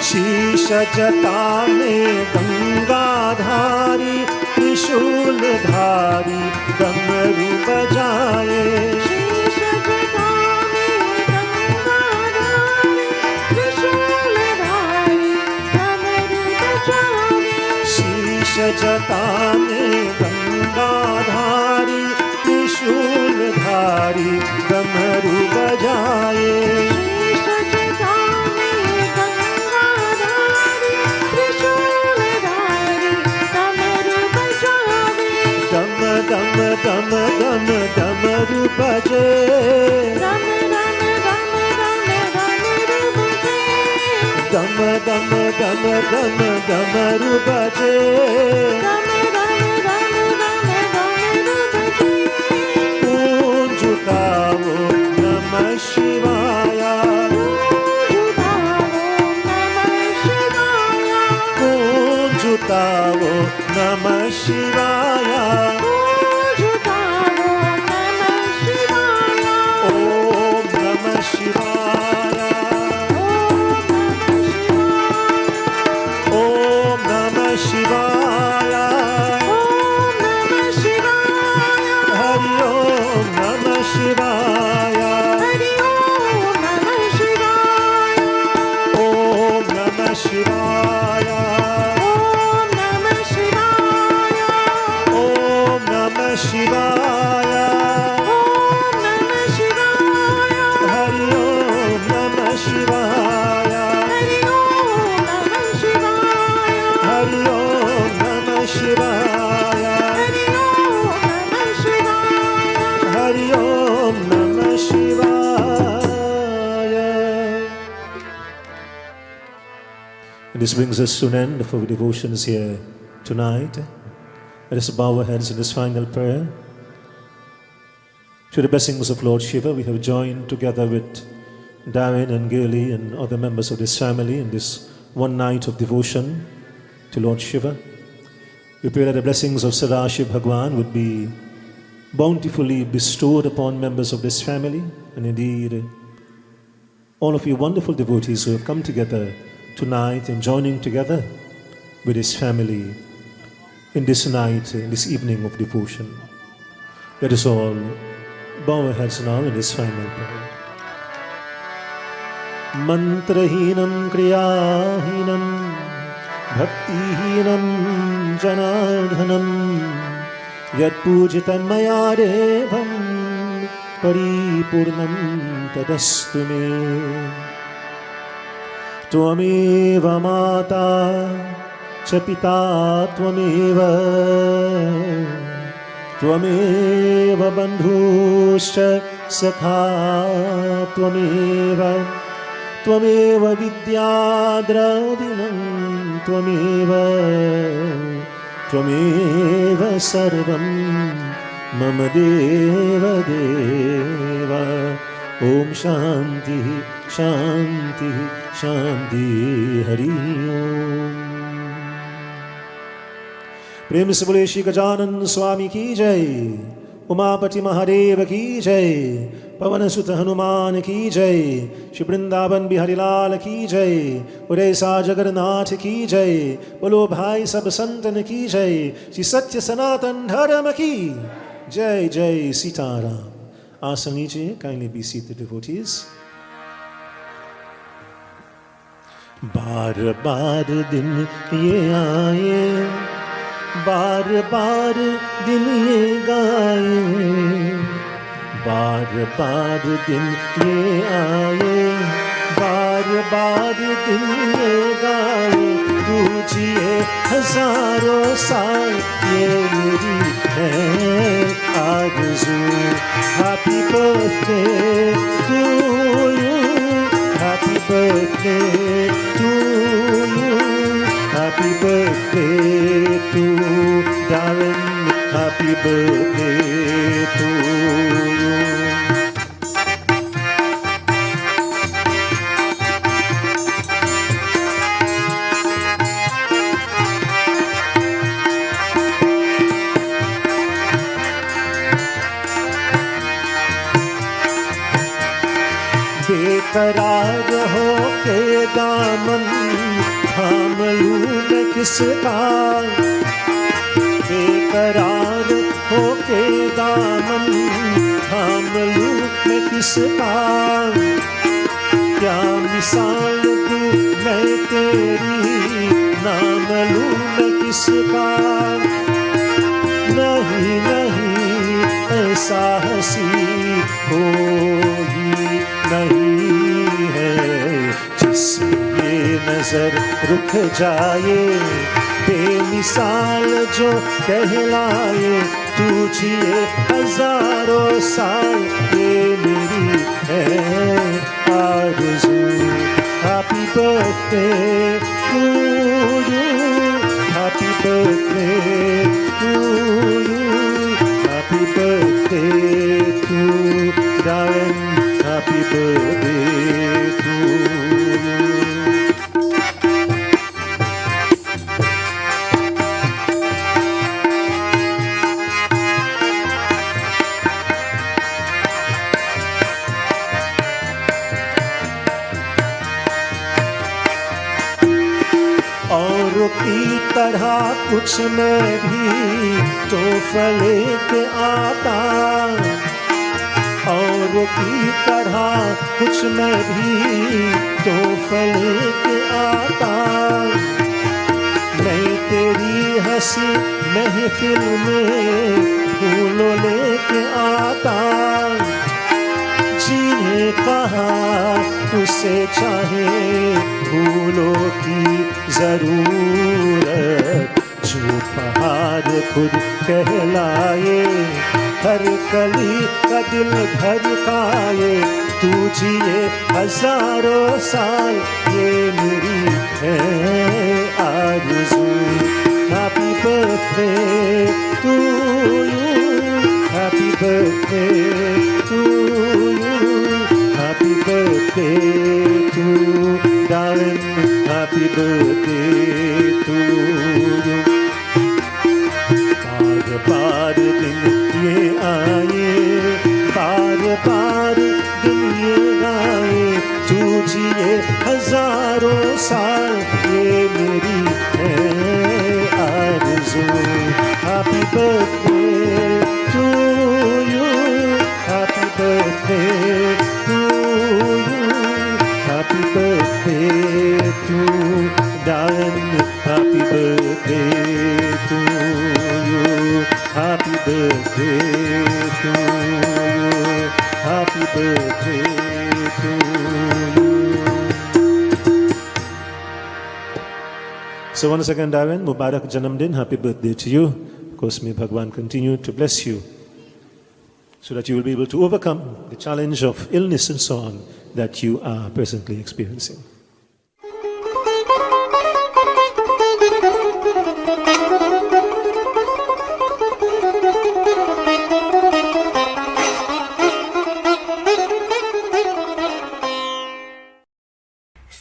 शीश जटा में गंगाधारी त्रिशूलधारी डमरू बजाए, शीश जटा में गंगाधारी त्रिशूलधारी डमरू बजाए। शीश जटा में गंगाधारी त्रिशूलधारी डमरू बजाए। शीश जटा में गंगाधारी त्रिशूलधारी डमरू बजाए। दम दम दम दम डमरू बजे, दम दम दम दम डमरू बजे। दम दम दम दम डमरू बजे। दम दम दम दम डमरू बजे। पूंज उठाओ नमः शिवाय, पूंज उठाओ नमः शिवाय। ओम नमः शिवाय, ओम नमः शिवाय। हरि ओम नमः शिवाय, ओम नमः शिवाय। And this brings us to an end of our devotions here tonight. Let us bow our heads in this final prayer. Through the blessings of Lord Shiva, we have joined together with Darren and Gurley and other members of this family in this one night of devotion to Lord Shiva. We pray that the blessings of Sadashiv Bhagwan would be bountifully bestowed upon members of this family, and indeed all of you wonderful devotees who have come together tonight and joining together with his family in this night, in this evening of devotion. Let us all bow our heads now in this final prayer. Mantrahinam kriyahinam bhaktihinam janardhanam yat pujitam maya devam paripurnam tadastu me. Tvameva mata cha pita tvameva tvameva bandhuscha sakha tvameva tvameva vidyadradinam tvameva sarvam mama deva deva. Om Shanti Shanti Shanti Hari Om. प्रेम से बोले श्री गजानन स्वामी की जय, उमापति महादेव की जय, पवन सुत हनुमान की जय, श्री वृंदावन बिहारी लाल की जय, उड़ैसा जगन्नाथ की जय, बोलो भाई सब संतन की जय, श्री सत्य सनातन धर्म की जय. जय सीताराम. Ask लीजिए, kindly be seated, devotees. बार बार दिन ये आए, बार बार दिन ये गाए, बार बार दिन ये आए, बार बार दिन ये गाए. तुझे हजारों साल ये मेरी है आरज़ू. Happy birthday to you, happy birthday to you, happy birthday to darling, happy birthday to you. बेकरार हो के दामन थाम लूं मैं किसका, बेकरार हो के दामन थाम लूं मैं किसका. क्या मिसाल दूं मैं तेरी, नाम लूं मैं किसका. नहीं नहीं ऐसा हंसी कोई नहीं है जिसमें ये नजर रुक जाए, बेमिसाल जो कहलाए. तुझे हजारों साल ये मेरी है आरज़ू. Happy birthday to you, happy birthday to you, happy birthday to darling, happy birthday to you. औरों की तरह कुछ मैं भी तोहफा लेके आता, औरों की तरह कुछ मैं भी तोहफा लेके आता. मैं तेरी हंसी महफिल में फूलों लेके कहा उसे चाहे फूलों की जरूरत, जो पहाड़ खुद कहलाए, हर कली का दिल धड़काए, तू जिए हजारों साल, ये मेरी है आरज़ू। Happy birthday to you, happy birthday to you, happy birthday to darling, happy birthday to you. बार बार दिन ये आए, बार बार दिन ये आए, तू जिए हजारों साल, ये मेरी है आरज़ू। Happy birthday to you, happy birthday to you, happy birthday to darling, happy birthday to you, happy birthday to you, happy birthday to you. So once again, Darren, Mubarak Janamdin, happy birthday to you. Of course, may Bhagwan continue to bless you so that you will be able to overcome the challenge of illness and so on that you are presently experiencing.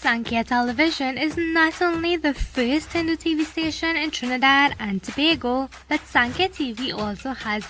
Sankhya Television is not only the first Hindu TV station in Trinidad and Tobago, but Sankhya TV also has